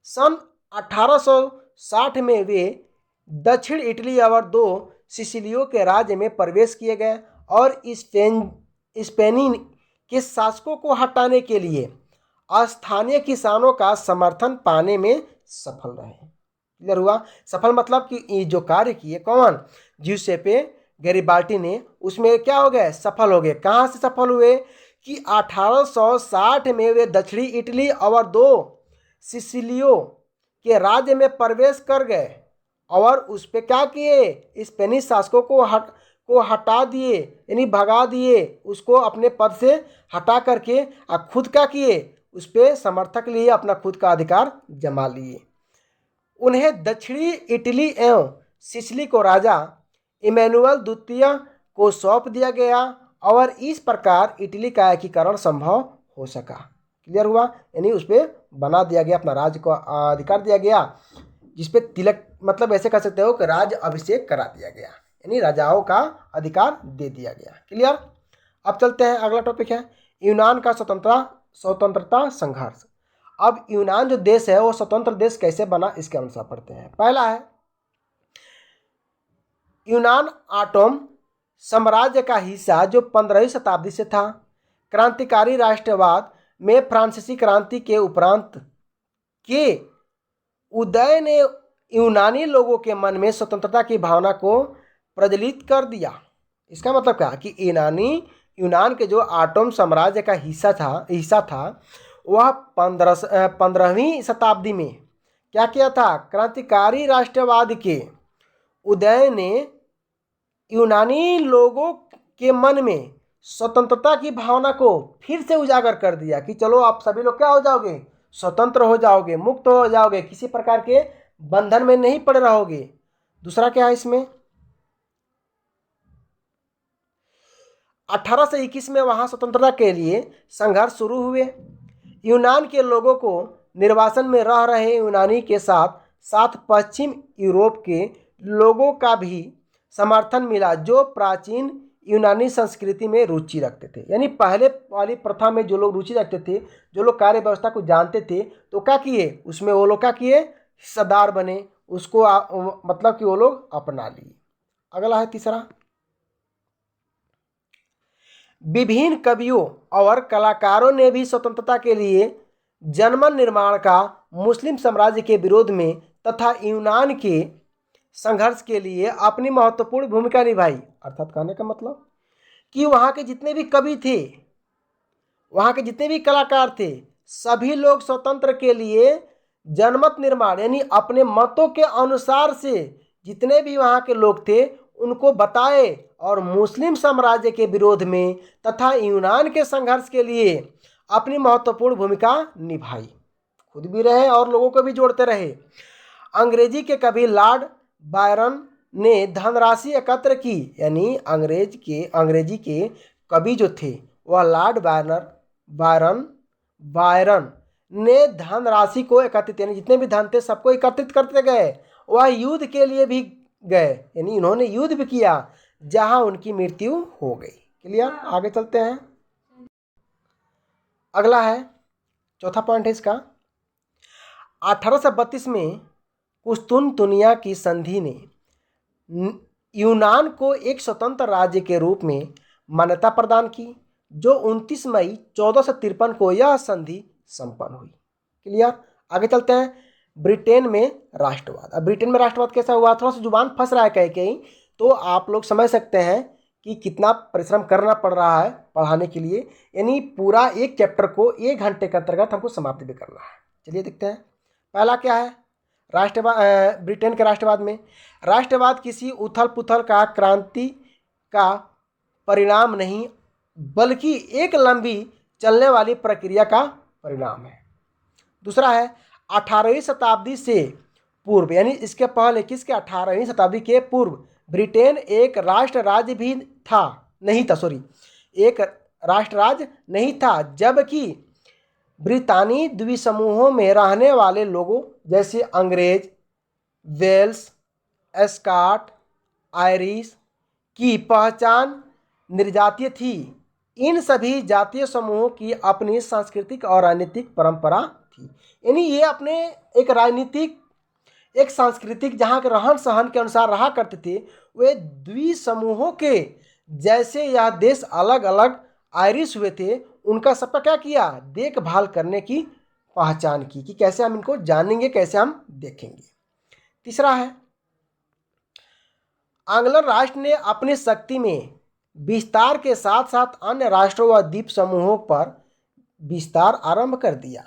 सन 1860 में वे दक्षिण इटली और 2 सिसिलियों के राज्य में प्रवेश किए गए और स्पेनी के शासकों को हटाने के लिए स्थानीय किसानों का समर्थन पाने में सफल रहे। क्लियर हुआ? सफल मतलब कि ये जो कार्य किए कौन? ज्यूसेppe गैरिबाल्डी ने, उसमें क्या हो गए? सफल हो गए। कहाँ से सफल हुए? कि 1860 में वे दक्षिणी इटली और 2 सिसिलियों के राज्य में प्रवेश कर गए और उस पर क्या किए? स्पेनिश शासकों को हटा दिए, यानी भगा दिए, उसको अपने पद से हटा करके और खुद का किए, उस पर समर्थक लिए, अपना खुद का अधिकार जमा लिए। उन्हें दक्षिणी इटली एवं सिसिली को राजा इमैनुअल द्वितीय को सौंप दिया गया और इस प्रकार इटली का एकीकरण संभव हो सका। क्लियर हुआ? यानी उस पर बना दिया गया, अपना राज्य को अधिकार दिया गया, जिसपे तिलक, मतलब ऐसे कह सकते हो कि राज अभिषेक करा दिया गया, यानी राजाओं का अधिकार दे दिया गया। क्लियर? अब चलते हैं, अगला टॉपिक है यूनान का स्वतंत्रता संघर्ष। अब यूनान जो देश है वो स्वतंत्र देश कैसे बना, इसके अनुसार पढ़ते हैं। पहला है यूनान ऑटोम साम्राज्य का हिस्सा जो 15वीं शताब्दी से था। क्रांतिकारी राष्ट्रवाद में फ्रांसीसी क्रांति के उपरांत के उदय ने यूनानी लोगों के मन में स्वतंत्रता की भावना को प्रज्वलित कर दिया। इसका मतलब क्या कि यूनान के जो ऑटोम साम्राज्य का हिस्सा था वह 15वीं शताब्दी में क्या किया था? क्रांतिकारी राष्ट्रवाद के उदय ने यूनानी लोगों के मन में स्वतंत्रता की भावना को फिर से उजागर कर दिया कि चलो आप सभी लोग क्या हो जाओगे? स्वतंत्र हो जाओगे, मुक्त हो जाओगे, किसी प्रकार के बंधन में नहीं पड़े रहोगे। दूसरा क्या है इसमें? 1821 में वहां स्वतंत्रता के लिए संघर्ष शुरू हुए। यूनान के लोगों को निर्वासन में रह रहे यूनानी के साथ साथ पश्चिम यूरोप के लोगों का भी समर्थन मिला जो प्राचीन यूनानी संस्कृति में रुचि रखते थे। यानी पहले वाली प्रथा में जो लोग रुचि रखते थे, जो लोग कार्य व्यवस्था को जानते थे, तो क्या किए? उसमें वो लोग क्या किए? हिस्सेदार बने, उसको मतलब कि वो लोग अपना लिए। अगला है तीसरा, विभिन्न कवियों और कलाकारों ने भी स्वतंत्रता के लिए जनमत निर्माण का मुस्लिम साम्राज्य के विरोध में तथा यूनान के संघर्ष के लिए अपनी महत्वपूर्ण भूमिका निभाई। अर्थात कहने का मतलब कि वहाँ के जितने भी कवि थे, वहाँ के जितने भी कलाकार थे, सभी लोग स्वतंत्र के लिए जनमत निर्माण यानी अपने मतों के अनुसार से जितने भी वहाँ के लोग थे उनको बताए और मुस्लिम साम्राज्य के विरोध में तथा यूनान के संघर्ष के लिए अपनी महत्वपूर्ण भूमिका निभाई। खुद भी रहे और लोगों को भी जोड़ते रहे। अंग्रेजी के कवि लॉर्ड बायरन ने धनराशि एकत्र की, यानी अंग्रेजी के कवि जो थे वह लॉर्ड बायरन बायरन ने धनराशि को एकत्रित, यानी जितने भी धन थे सबको एकत्रित करते गए। वह युद्ध के लिए भी गए, यानी इन्होंने युद्ध भी किया जहां उनकी मृत्यु हो गई। क्लियर? आगे चलते हैं। अगला है, चौथा पॉइंट है इसका, 1832 में कुस्तुनतुनिया की संधि ने यूनान को एक स्वतंत्र राज्य के रूप में मान्यता प्रदान की, जो 29 मई 1453 को यह संधि संपन्न हुई। क्लियर? आगे चलते हैं। ब्रिटेन में राष्ट्रवाद। अब ब्रिटेन में राष्ट्रवाद कैसा हुआ, थोड़ा सा जुबान फंस रहा है कहीं कहीं, तो आप लोग समझ सकते हैं कि कितना परिश्रम करना पड़ रहा है पढ़ाने के लिए, यानी पूरा एक चैप्टर को 1 घंटे के अंतर्गत हमको समाप्त भी करना है। चलिए देखते हैं। पहला क्या है, राष्ट्रवाद। ब्रिटेन के राष्ट्रवाद में, राष्ट्रवाद किसी उथल पुथल का क्रांति का परिणाम नहीं, बल्कि एक लंबी चलने वाली प्रक्रिया का परिणाम है। दूसरा है, 18वीं शताब्दी से पूर्व, यानी इसके पहले, किसके, 18वीं शताब्दी के पूर्व ब्रिटेन एक राष्ट्र राज्य भी एक राष्ट्र राज्य नहीं था, जबकि ब्रितानी द्वीपसमूहों में रहने वाले लोगों जैसे अंग्रेज, वेल्स, स्कॉट, आयरिश की पहचान निर्जातीय थी। इन सभी जातीय समूहों की अपनी सांस्कृतिक और राजनीतिक परंपरा थी, यानी ये अपने एक राजनीतिक, एक सांस्कृतिक, जहाँ के रहन सहन के अनुसार रहा करते थे। वे द्विसमूहों के जैसे यह देश अलग अलग आयरिश हुए थे, उनका सबका क्या किया, देखभाल करने की पहचान की कि कैसे हम इनको जानेंगे, कैसे हम देखेंगे। तीसरा है, आंग्ल राष्ट्र ने अपनी शक्ति में विस्तार के साथ साथ अन्य राष्ट्रों व द्वीप समूहों पर विस्तार आरंभ कर दिया।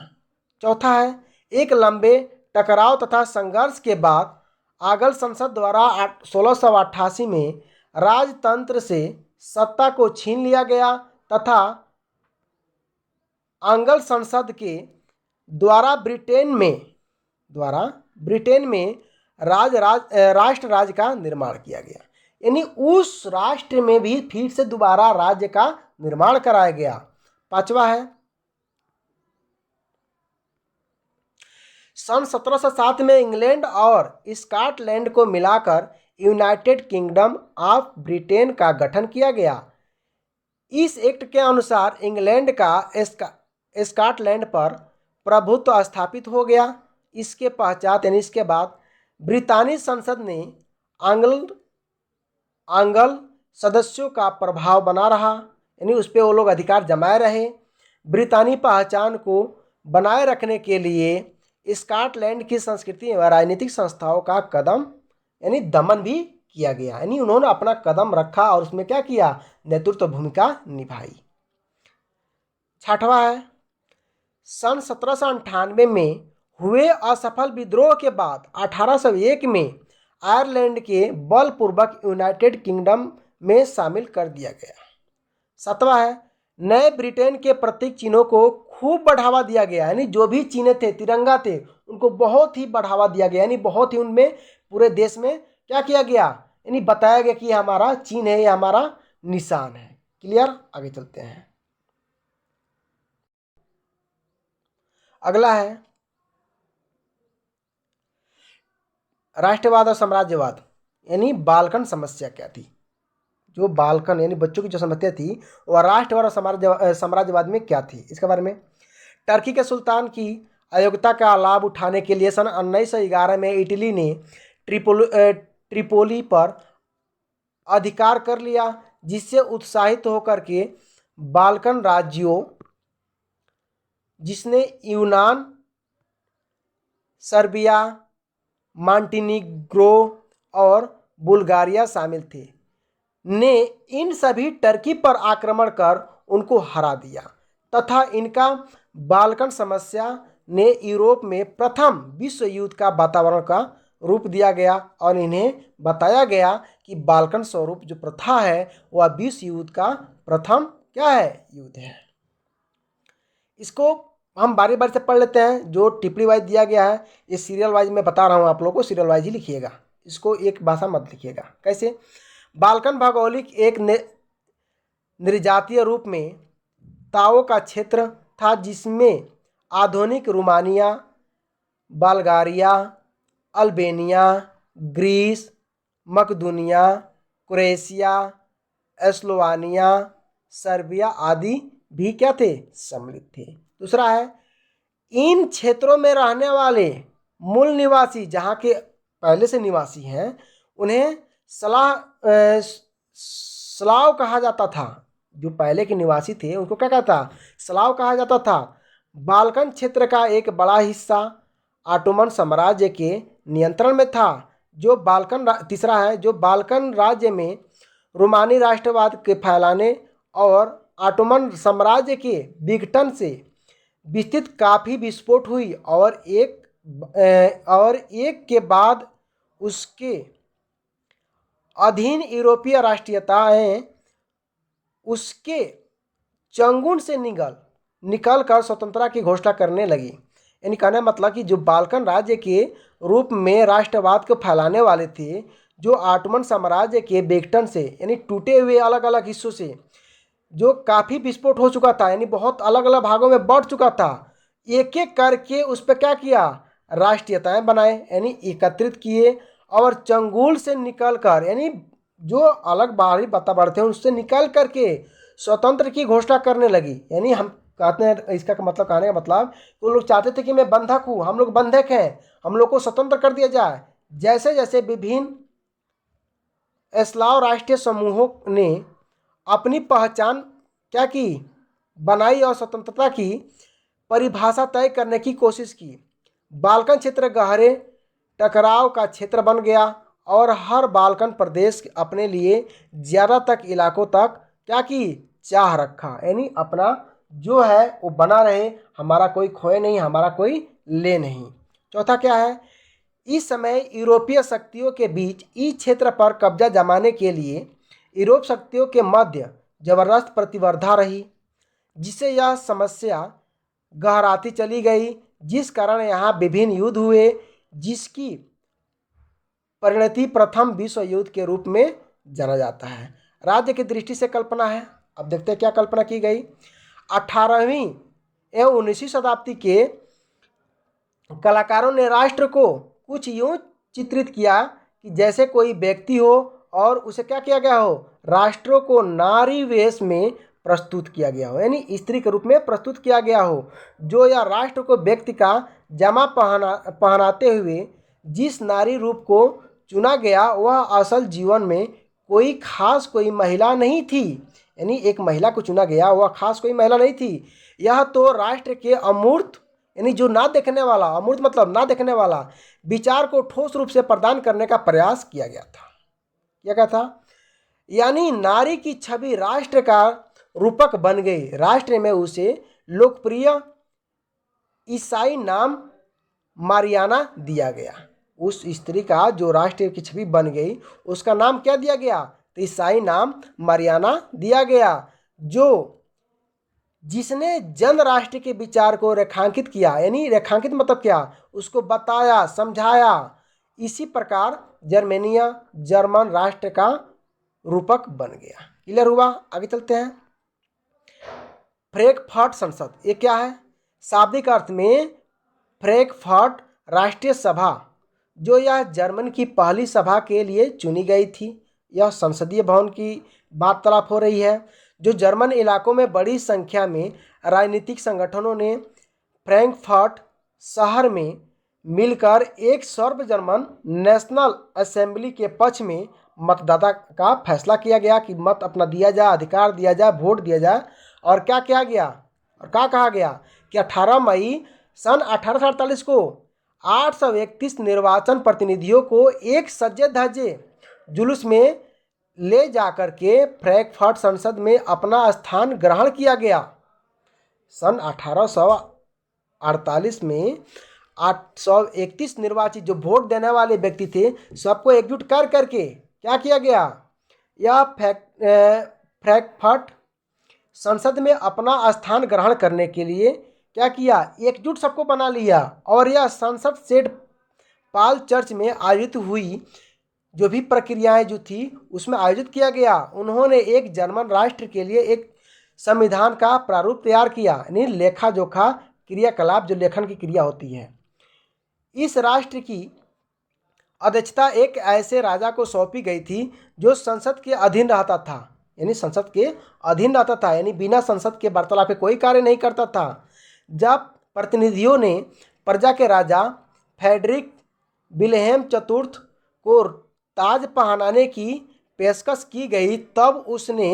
चौथा है, एक लंबे टकराव तथा संघर्ष के बाद आंग्ल संसद द्वारा 1688 में राजतंत्र से सत्ता को छीन लिया गया तथा आंग्ल संसद के द्वारा ब्रिटेन में राष्ट्र राज्य का निर्माण किया गया, यानी उस राष्ट्र में भी फिर से दोबारा राज्य का निर्माण कराया गया। पांचवा है, सन 1707 में इंग्लैंड और स्कॉटलैंड को मिलाकर यूनाइटेड किंगडम ऑफ ब्रिटेन का गठन किया गया। इस एक्ट के अनुसार इंग्लैंड का स्कॉटलैंड पर प्रभुत्व स्थापित हो गया। इसके पश्चात, यानी इसके बाद, ब्रितानी संसद ने आंग्ल सदस्यों का प्रभाव बना रहा, यानी उस पर वो लोग अधिकार जमाए रहे। ब्रितानी पहचान को बनाए रखने के लिए स्कॉटलैंड की संस्कृति व राजनीतिक संस्थाओं का यानी दमन भी किया गया, यानी उन्होंने अपना कदम रखा और उसमें क्या किया, नेतृत्व भूमिका निभाई। छठवां है, सन 1798 में हुए असफल विद्रोह के बाद 1801 में आयरलैंड के बलपूर्वक यूनाइटेड किंगडम में शामिल कर दिया गया। सातवां है, नए ब्रिटेन के प्रतीक चिन्हों को खूब बढ़ावा दिया गया, यानी जो भी चिन्ह थे, तिरंगा थे, उनको बहुत ही बढ़ावा दिया गया, यानी बहुत ही उनमें पूरे देश में क्या किया गया, यानी बताया गया कि हमारा चिन्ह है, ये हमारा निशान है। क्लियर? आगे चलते हैं। अगला है राष्ट्रवाद और साम्राज्यवाद, यानी बाल्कन समस्या क्या थी। जो बाल्कन यानी बच्चों की जो समस्या थी वह राष्ट्रवाद और साम्राज्यवाद में क्या थी, इसके बारे में। टर्की के सुल्तान की अयोग्यता का लाभ उठाने के लिए सन 1911 में इटली ने ट्रिपोली पर अधिकार कर लिया, जिससे उत्साहित होकर के बाल्कन राज्यों, जिसने यूनान, सर्बिया, मॉन्टेनिग्रो और बुल्गारिया शामिल थे, ने इन सभी टर्की पर आक्रमण कर उनको हरा दिया तथा इनका बाल्कन समस्या ने यूरोप में प्रथम विश्व युद्ध का वातावरण का रूप दिया गया और इन्हें बताया गया कि बाल्कन स्वरूप जो प्रथा है वह विश्व युद्ध का प्रथम क्या है, युद्ध है। इसको हम बारी बारी से पढ़ लेते हैं। जो टिप्पणी वाइज दिया गया है ये सीरियल वाइज मैं बता रहा हूँ आप लोगों को, सीरियल वाइज ही लिखिएगा, इसको एक भाषा मत लिखिएगा। कैसे? बाल्कन भौगोलिक एक निर्जातीय रूप में ताओ का क्षेत्र था जिसमें आधुनिक रोमानिया, बल्गारिया, अल्बेनिया, ग्रीस, मकदूनिया, क्रोएशिया, एस्लोवानिया, सर्बिया आदि भी क्या थे? सम्मिलित थे। दूसरा है, इन क्षेत्रों में रहने वाले मूल निवासी, जहाँ के पहले से निवासी हैं, उन्हें स्लाव कहा जाता था। जो पहले के निवासी थे उनको क्या कहता? स्लाव कहा जाता था। बाल्कन क्षेत्र का एक बड़ा हिस्सा ऑटोमन साम्राज्य के नियंत्रण में था। तीसरा है, जो बाल्कन राज्य में रोमानी राष्ट्रवाद के फैलाने और ऑटोमन साम्राज्य के विघटन से विस्तृत काफ़ी विस्फोट हुई और एक के बाद उसके अधीन यूरोपीय राष्ट्रीयताएं उसके चंगुल से निकल कर स्वतंत्रता की घोषणा करने लगी। यानी कहने मतलब कि जो बाल्कन राज्य के रूप में राष्ट्रवाद को फैलाने वाले थे, जो ऑटोमन साम्राज्य के विघटन से यानी टूटे हुए अलग अलग हिस्सों से जो काफ़ी विस्फोट हो चुका था, यानी बहुत अलग अलग भागों में बढ़ चुका था, एक एक करके उस पर क्या किया? राष्ट्रीयताएं बनाए, यानी एकत्रित किए और चंगुल से निकल कर, यानी जो अलग बाहरी वातावरण थे उससे निकल करके स्वतंत्र की घोषणा करने लगी। यानी हम कहते हैं, इसका मतलब कहने का मतलब वो लोग चाहते थे कि मैं बंधक हूँ, हम लोग बंधक हैं, हम लोग को स्वतंत्र कर दिया जाए। जैसे जैसे विभिन्न स्लाव राष्ट्रीय समूहों ने अपनी पहचान क्या की? बनाई और स्वतंत्रता की परिभाषा तय करने की कोशिश की। बाल्कन क्षेत्र गहरे टकराव का क्षेत्र बन गया और हर बाल्कन प्रदेश अपने लिए ज़्यादा तक इलाकों तक क्या की? चाह रखा, यानी अपना जो है वो बना रहे, हमारा कोई खोए नहीं, हमारा कोई ले नहीं। चौथा क्या है? इस समय यूरोपीय शक्तियों के बीच इस क्षेत्र पर कब्जा जमाने के लिए यूरोप शक्तियों के मध्य जबरदस्त प्रतिस्पर्धा रही, जिससे यह समस्या गहराती चली गई, जिस कारण यहाँ विभिन्न युद्ध हुए, जिसकी परिणति प्रथम विश्व युद्ध के रूप में जाना जाता है। राज्य की दृष्टि से कल्पना है। अब देखते हैं क्या कल्पना की गई। 18वीं एवं 19वीं शताब्दी के कलाकारों ने राष्ट्र को कुछ यूं चित्रित किया कि जैसे कोई व्यक्ति हो और उसे क्या किया गया हो? राष्ट्रों को नारी वेश में प्रस्तुत किया गया हो, यानी स्त्री के रूप में प्रस्तुत किया गया हो। जो या राष्ट्र को व्यक्ति का जामा पहनाते हुए जिस नारी रूप को चुना गया वह असल जीवन में कोई महिला नहीं थी। यानी एक महिला को चुना गया, वह खास कोई महिला नहीं थी। यह तो राष्ट्र के अमूर्त, यानी जो ना देखने वाला, अमूर्त मतलब ना देखने वाला विचार को ठोस रूप से प्रदान करने का प्रयास किया गया था। क्या था? यानी नारी की छवि राष्ट्र का रूपक बन गई। राष्ट्र में उसे लोकप्रिय ईसाई नाम मारियाना दिया गया। उस स्त्री का जो राष्ट्र की छवि बन गई उसका नाम क्या दिया गया? तो ईसाई नाम मारियाना दिया गया, जो जिसने जन राष्ट्र के विचार को रेखांकित किया। यानी रेखांकित मतलब क्या? उसको बताया, समझाया। इसी प्रकार जर्मन राष्ट्र का रूपक बन गया। क्लियर हुआ? आगे चलते हैं। फ्रैंकफर्ट संसद, ये क्या है? शाब्दिक अर्थ में फ्रैंकफर्ट राष्ट्रीय सभा, जो यह जर्मन की पहली सभा के लिए चुनी गई थी। यह संसदीय भवन की वार्तालाप हो रही है। जो जर्मन इलाकों में बड़ी संख्या में राजनीतिक संगठनों ने फ्रैंकफर्ट शहर में मिलकर एक सर्व जर्मन नेशनल असेंबली के पक्ष में मतदाता का फैसला किया गया कि मत अपना दिया जाए, अधिकार दिया जाए, वोट दिया जाए। और क्या किया गया और क्या कहा गया कि 18 मई सन 1848 को 831 निर्वाचन प्रतिनिधियों को एक सजे धजे जुलूस में ले जाकर के फ्रैंकफर्ट संसद में अपना स्थान ग्रहण किया गया। सन 1848 में 831 निर्वाचित जो वोट देने वाले व्यक्ति थे सबको एकजुट कर करके क्या किया गया? यह फ्रैंकफर्ट संसद में अपना स्थान ग्रहण करने के लिए क्या किया, एकजुट सबको बना लिया और यह संसद सेंट पॉल चर्च में आयोजित हुई जो भी प्रक्रियाएं जो थी उसमें आयोजित किया गया। उन्होंने एक जर्मन राष्ट्र के लिए एक संविधान का प्रारूप तैयार किया, यानी लेखा जोखा क्रियाकलाप जो लेखन की क्रिया होती है। इस राष्ट्र की अध्यक्षता एक ऐसे राजा को सौंपी गई थी जो संसद के अधीन रहता था, यानी संसद के अधीन रहता था, यानी बिना संसद के वार्तालाप के कोई कार्य नहीं करता था। जब प्रतिनिधियों ने प्रजा के राजा फ्रेडरिक विल्हेम चतुर्थ को ताज पहनाने की पेशकश की गई तब उसने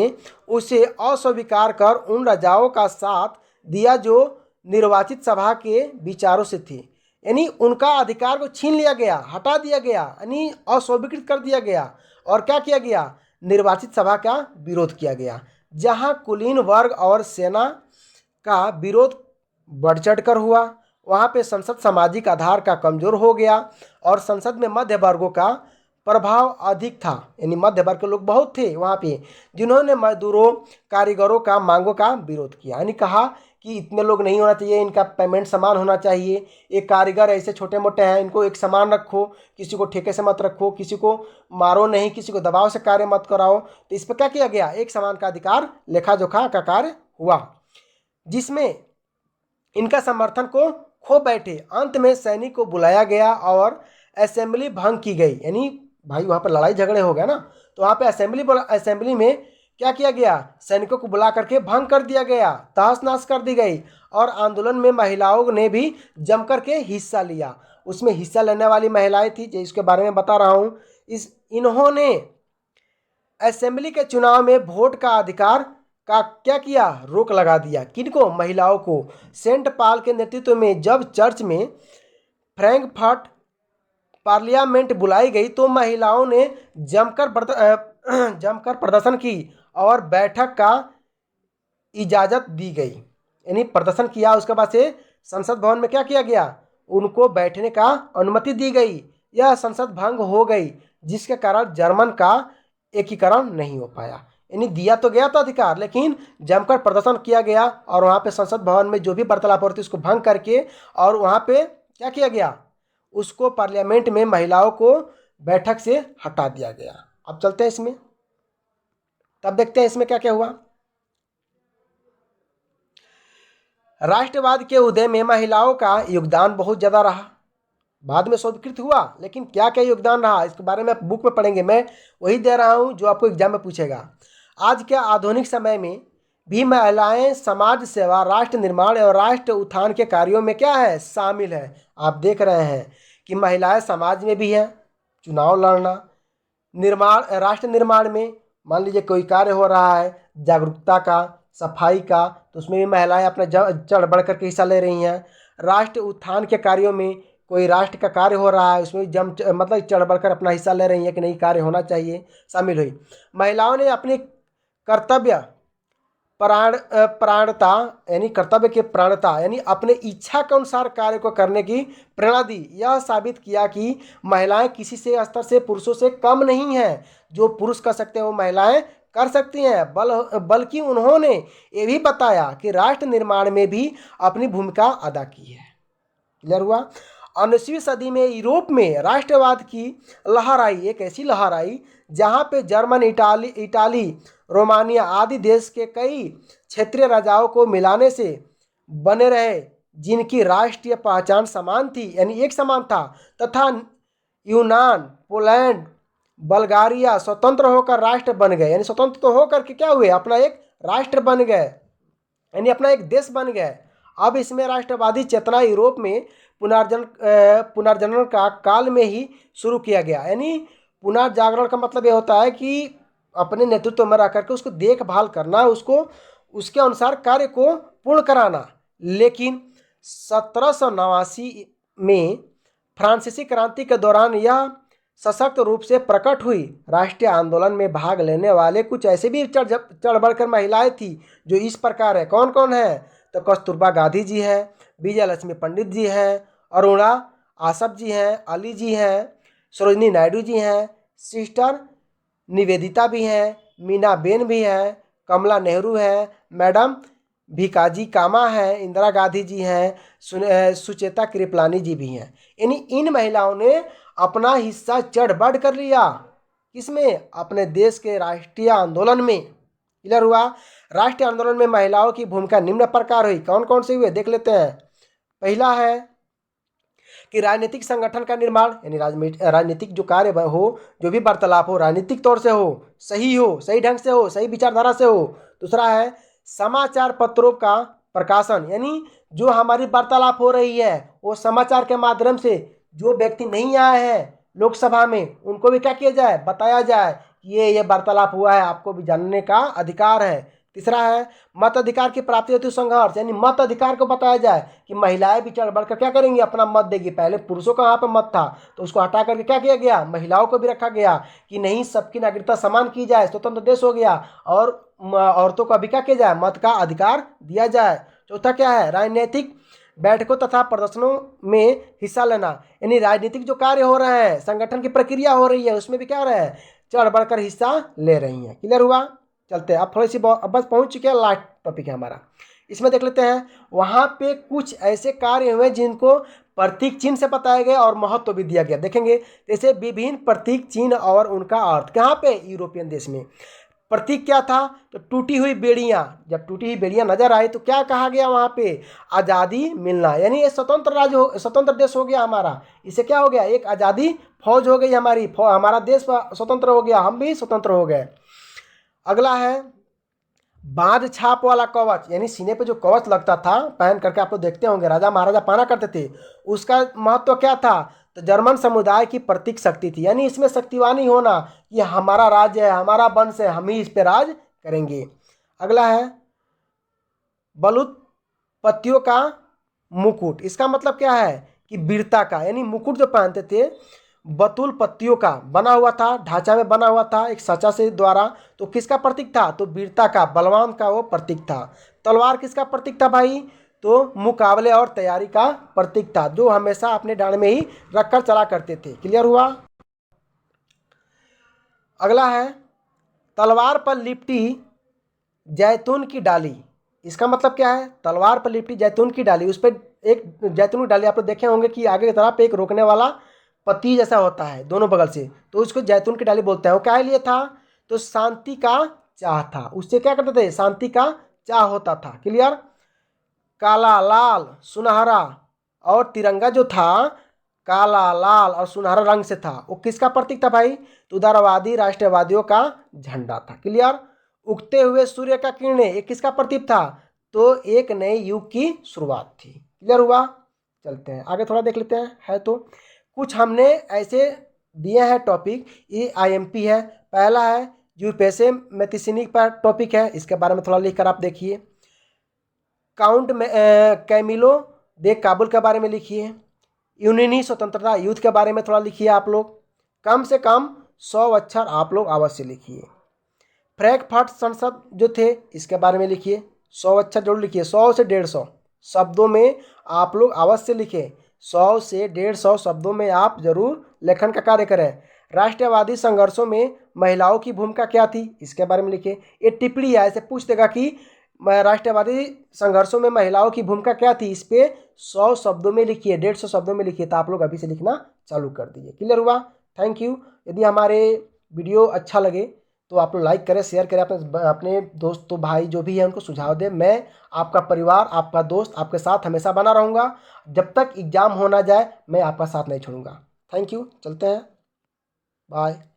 उसे अस्वीकार कर उन राजाओं का साथ दिया जो निर्वाचित सभा के विचारों से थे, यानी उनका अधिकार को छीन लिया गया, हटा दिया गया, यानी अस्वीकृत कर दिया गया। और क्या किया गया, निर्वाचित सभा का विरोध किया गया। जहां कुलीन वर्ग और सेना का विरोध बढ़ चढ़कर हुआ, वहां पे संसद सामाजिक आधार का कमजोर हो गया और संसद में मध्य वर्गों का प्रभाव अधिक था, यानी मध्य वर्ग के लोग बहुत थे वहाँ पे जिन्होंने मजदूरों कारीगरों का मांगों का विरोध किया, यानी कहा कि इतने लोग नहीं होना चाहिए, इनका पेमेंट समान होना चाहिए, एक कारीगर ऐसे छोटे मोटे हैं इनको एक समान रखो, किसी को ठेके से मत रखो, किसी को मारो नहीं, किसी को दबाव से कार्य मत कराओ। तो इस पर क्या किया गया, एक समान का अधिकार लेखा जोखा का कार्य हुआ जिसमें इनका समर्थन को खो बैठे। अंत में सैनिक को बुलाया गया और असेंबली भंग की गई, यानी भाई वहाँ पर लड़ाई झगड़े हो गए ना, तो वहाँ पे असेंबली में क्या किया गया, सैनिकों को बुला करके भंग कर दिया गया, तहस नहस कर दी गई। और आंदोलन में महिलाओं ने भी जम करके हिस्सा लिया। उसमें हिस्सा लेने वाली महिलाएं थी जिसके बारे में बता रहा हूँ। इन्होंने असेंबली के चुनाव में वोट का अधिकार का क्या किया, रोक लगा दिया। किनको, महिलाओं को। सेंट पॉल के नेतृत्व में जब चर्च में फ्रैंकफर्ट पार्लियामेंट बुलाई गई तो महिलाओं ने जमकर प्रदर्शन की और बैठक का इजाज़त दी गई, यानी प्रदर्शन किया। उसके बाद से संसद भवन में क्या किया गया, उनको बैठने का अनुमति दी गई। यह संसद भंग हो गई जिसके कारण जर्मन का एकीकरण नहीं हो पाया, यानी दिया तो गया था अधिकार लेकिन जमकर प्रदर्शन किया गया और वहाँ पे संसद भवन में जो भी वार्तालाप हो रही थी उसको भंग करके और वहाँ पे क्या किया गया, उसको पार्लियामेंट में महिलाओं को बैठक से हटा दिया गया। अब चलते हैं इसमें, तब देखते हैं इसमें क्या क्या हुआ। राष्ट्रवाद के उदय में महिलाओं का योगदान बहुत ज़्यादा रहा। बाद में स्वीकृत हुआ लेकिन क्या क्या योगदान रहा इसके बारे में बुक में पढ़ेंगे। मैं वही दे रहा हूँ जो आपको एग्जाम में पूछेगा। आज के आधुनिक समय में भी महिलाएं समाज सेवा, राष्ट्र निर्माण और राष्ट्र उत्थान के कार्यों में क्या है, शामिल है। आप देख रहे हैं कि महिलाएं समाज में भी हैं, चुनाव लड़ना, निर्माण, राष्ट्र निर्माण में मान लीजिए कोई कार्य हो रहा है जागरूकता का, सफाई का, तो उसमें भी महिलाएं अपना चढ़ बढ़ करके हिस्सा ले रही हैं। राष्ट्र उत्थान के कार्यों में कोई राष्ट्र का कार्य हो रहा है उसमें मतलब चढ़ बढ़कर अपना हिस्सा ले रही हैं कि नहीं कार्य होना चाहिए, शामिल हुई। महिलाओं ने अपनी कर्तव्य प्राणता यानी कर्तव्य के प्राणता यानी अपने इच्छा के अनुसार कार्य को करने की प्रेरणा दी। यह साबित किया कि महिलाएं किसी से स्तर से पुरुषों से कम नहीं हैं। जो पुरुष कर सकते हैं वो महिलाएं कर सकती हैं। बल्कि उन्होंने ये भी बताया कि राष्ट्र निर्माण में भी अपनी भूमिका अदा की है। क्लियर हुआ। 19वीं सदी में यूरोप में राष्ट्रवाद की लहर आई, एक ऐसी लहर आई जहाँ पे जर्मन, इटाली, रोमानिया आदि देश के कई क्षेत्रीय राजाओं को मिलाने से बने रहे जिनकी राष्ट्रीय पहचान समान थी, यानी एक समान था, तथा यूनान, पोलैंड, बल्गारिया स्वतंत्र होकर राष्ट्र बन गए, यानी स्वतंत्र तो होकर के क्या हुए, अपना एक राष्ट्र बन गए, यानी अपना एक देश बन गए। अब इसमें राष्ट्रवादी चेतना यूरोप में पुनर्जनन का काल में ही शुरू किया गया। यानी पुनर्जागरण का मतलब ये होता है कि अपने नेतृत्व में रह करके उसको देखभाल करना, उसको उसके अनुसार कार्य को पूर्ण कराना। लेकिन 1789 में फ्रांसीसी क्रांति के दौरान यह सशक्त रूप से प्रकट हुई। राष्ट्रीय आंदोलन में भाग लेने वाले कुछ ऐसे भी चढ़ बढ़कर महिलाएं थी जो इस प्रकार है। कौन कौन है, तो कस्तूरबा गांधी जी हैं, विजय लक्ष्मी पंडित जी हैं, अरुणा आसफ जी हैं, अली जी हैं, सरोजनी नायडू जी हैं, सिस्टर निवेदिता भी हैं, मीना बेन भी हैं, कमला नेहरू हैं, मैडम भिकाजी कामा है, इंदिरा गांधी जी हैं, सुचेता कृपलानी जी भी हैं। यानी इन महिलाओं ने अपना हिस्सा चढ़ बढ़ कर लिया। किसमें? अपने देश के राष्ट्रीय आंदोलन में। क्लियर हुआ? राष्ट्रीय आंदोलन में महिलाओं की भूमिका निम्न प्रकार हुई। कौन कौन से हुए देख लेते हैं। पहला है कि राजनीतिक संगठन का निर्माण, यानी राजनीतिक जो कार्य हो, जो भी वार्तालाप हो, राजनीतिक तौर से हो, सही ढंग से हो, सही विचारधारा से हो। दूसरा है समाचार पत्रों का प्रकाशन, यानी जो हमारी वार्तालाप हो रही है वो समाचार के माध्यम से जो व्यक्ति नहीं आए हैं लोकसभा में उनको भी क्या किया जाए, बताया जाए कि ये वार्तालाप हुआ है, आपको भी जानने का अधिकार है। तीसरा है मत अधिकार की प्राप्ति हेतु संघर्ष, यानी मत अधिकार को बताया जाए कि महिलाएं भी चढ़ बढ़कर क्या करेंगी, अपना मत देगी। पहले पुरुषों का वहाँ पर मत था तो उसको हटा करके क्या किया गया, महिलाओं को भी रखा गया कि नहीं, सबकी नागरिकता समान की जाए, स्वतंत्र देश हो गया, और औरतों को भी क्या किया जाए, मत का अधिकार दिया जाए। चौथा क्या है, राजनीतिक बैठकों तथा प्रदर्शनों में हिस्सा लेना, यानी राजनीतिक जो कार्य हो रहे हैं, संगठन की प्रक्रिया हो रही है, उसमें भी क्या हो रहा है, चढ़ बढ़कर हिस्सा ले रही हैं। क्लियर हुआ? चलते हैं अब थोड़ी सी बस पहुंच चुके हैं, लास्ट टॉपिक है हमारा। इसमें देख लेते हैं वहाँ पे कुछ ऐसे कार्य हुए जिनको प्रतीक चिन्ह से बताया गया और महत्व भी दिया गया। देखेंगे जैसे विभिन्न प्रतीक चिन्ह और उनका अर्थ। कहाँ पे? यूरोपियन देश में। प्रतीक क्या था? तो टूटी हुई बेड़ियाँ। जब टूटी हुई बेड़ियाँ नजर आई तो क्या कहा गया वहाँ पे, आज़ादी मिलना, यानी ये स्वतंत्र राज्य हो, स्वतंत्र देश हो गया हमारा। इसे क्या हो गया, एक आज़ादी फौज हो गई हमारी, हमारा देश स्वतंत्र हो गया, हम भी स्वतंत्र हो गए। अगला है बांध छाप वाला कवच, यानी सीने पे जो कवच लगता था पहन करके, आप लोग देखते होंगे राजा महाराजा पहना करते थे, उसका महत्व क्या था? तो जर्मन समुदाय की प्रतीक शक्ति थी, यानी इसमें शक्तिवानी होना, ये हमारा राज्य है, हमारा वंश है, हम ही इस पे राज करेंगे। अगला है बलूत पत्तियों का मुकुट। इसका मतलब क्या है कि वीरता का, यानी मुकुट जो पहनते थे बतूल पत्तियों का बना हुआ था, ढांचा में बना हुआ था एक साचा से द्वारा। तो किसका प्रतीक था? तो वीरता का, बलवान का वो प्रतीक था। तलवार किसका प्रतीक था भाई? तो मुकाबले और तैयारी का प्रतीक था, जो हमेशा अपने डांड में ही रखकर चला करते थे। क्लियर हुआ? अगला है तलवार पर लिपटी जैतून की डाली। इसका मतलब क्या है? तलवार पर लिपटी जैतून की डाली, उस पर एक जैतून की डाली आप लोग देखे होंगे कि आगे की तरफ एक रोकने वाला पत्ती जैसा होता है दोनों बगल से, तो उसको जैतून की डाली बोलते हैं। वो क्या लिए था? तो शांति का चाह था, उससे क्या करते थे, शांति का चाह होता था। क्लियर? काला, लाल, सुनहरा और तिरंगा जो था काला, लाल और सुनहरा रंग से था, वो किसका प्रतीक था भाई? तो उदारवादी राष्ट्रवादियों का झंडा था। क्लियर? उगते हुए सूर्य का किरणें, एक किसका प्रतीक था? तो एक नए युग की शुरुआत थी। क्लियर हुआ? चलते हैं आगे थोड़ा देख लेते हैं। है तो कुछ हमने ऐसे दिए हैं टॉपिक, ये आईएमपी है। पहला है यूपेसे मेथिसिनी पर टॉपिक है, इसके बारे में थोड़ा लिखकर आप देखिए। काउंट कैमिलो दे काबुल के बारे में लिखिए। यूनानी स्वतंत्रता युद्ध के बारे में थोड़ा लिखिए आप लोग। कम से कम 100 अक्षर आप लोग अवश्य लिखिए। फ्रैंकफर्ट संसद जो थे इसके बारे में लिखिए, 100 अक्षर जरूर लिखिए, 100 से 150 शब्दों में आप लोग अवश्य लिखें। 100 से 150 शब्दों में आप जरूर लेखन का कार्य करें। राष्ट्रवादी संघर्षों में महिलाओं की भूमिका क्या थी, इसके बारे में लिखिए। ये टिप्पणी है, ऐसे पूछ देगा कि राष्ट्रवादी संघर्षों में महिलाओं की भूमिका क्या थी, इस पे 100 शब्दों में लिखिए, 150 शब्दों में लिखिए। तो आप लोग अभी से लिखना चालू कर दीजिए। क्लियर हुआ? Thank you. यदि हमारे वीडियो अच्छा लगे तो आप लोग लाइक करें, शेयर करें, अपने दोस्तों भाई जो भी है उनको सुझाव दें। मैं आपका परिवार, आपका दोस्त आपके साथ हमेशा बना रहूँगा। जब तक एग्जाम हो ना जाए मैं आपका साथ नहीं छोड़ूंगा। Thank you. चलते हैं, बाय।